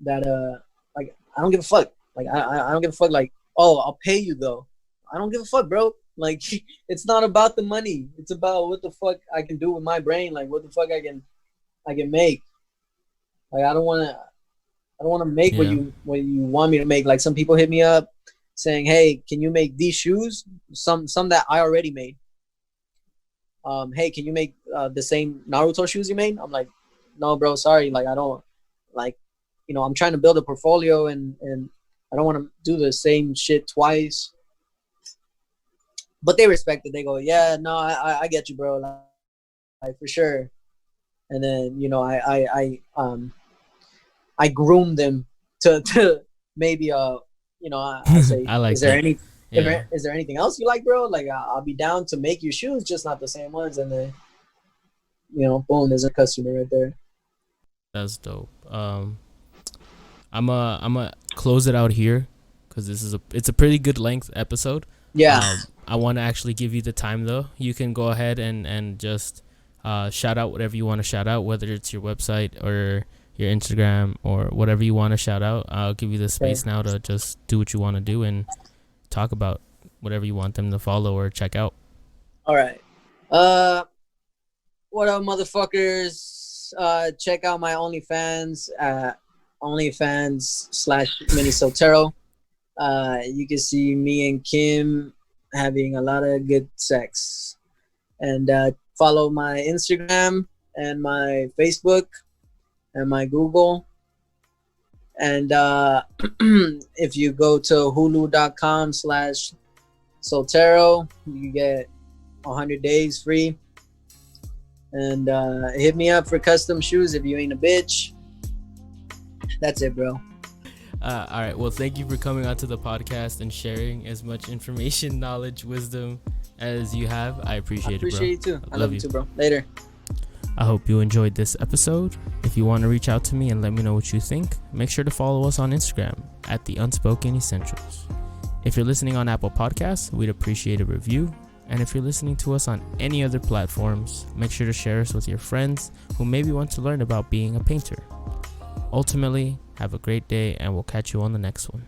like, I don't give a fuck. Like I don't give a fuck. Like, oh, I'll pay you though. I don't give a fuck, bro. Like, it's not about the money. It's about what the fuck I can do with my brain. Like, what the fuck I can make. Like, I don't want to make what you want me to make. Like, some people hit me up saying, hey, can you make these shoes? Some that I already made. Hey, can you make the same Naruto shoes you made? I'm like, no, bro, sorry. Like, I don't, like, I'm trying to build a portfolio, and I don't want to do the same shit twice. But they respect it. They go, yeah, no, I get you, bro. Like, for sure. And then, I groom them to maybe I say, I like is there that. is there anything else you like, bro? Like, I'll be down to make your shoes, just not the same ones. And then boom, there's a customer right there. That's dope. I'm a close it out here because it's a pretty good length episode. Yeah. I want to actually give you the time though. You can go ahead and just shout out whatever you want to shout out, whether it's your website or your Instagram or whatever you want to shout out. I'll give you the space now to just do what you want to do and talk about whatever you want them to follow or check out. All right. What up, motherfuckers? Check out my OnlyFans at OnlyFans/Mini Sotero. You can see me and Kim having a lot of good sex. And follow my Instagram and my Facebook and my Google. And if you go to hulu.com/Sotero, you get 100 days free. And hit me up for custom shoes if you ain't a bitch. That's it, bro. All right. Well, thank you for coming onto the podcast and sharing as much information, knowledge, wisdom as you have. I appreciate it, bro. You too. I love you too, bro. Later. I hope you enjoyed this episode. If you want to reach out to me and let me know what you think, make sure to follow us on Instagram at The Unspoken Essentials. If you're listening on Apple Podcasts, we'd appreciate a review. And if you're listening to us on any other platforms, make sure to share us with your friends who maybe want to learn about being a painter. Ultimately, have a great day, and we'll catch you on the next one.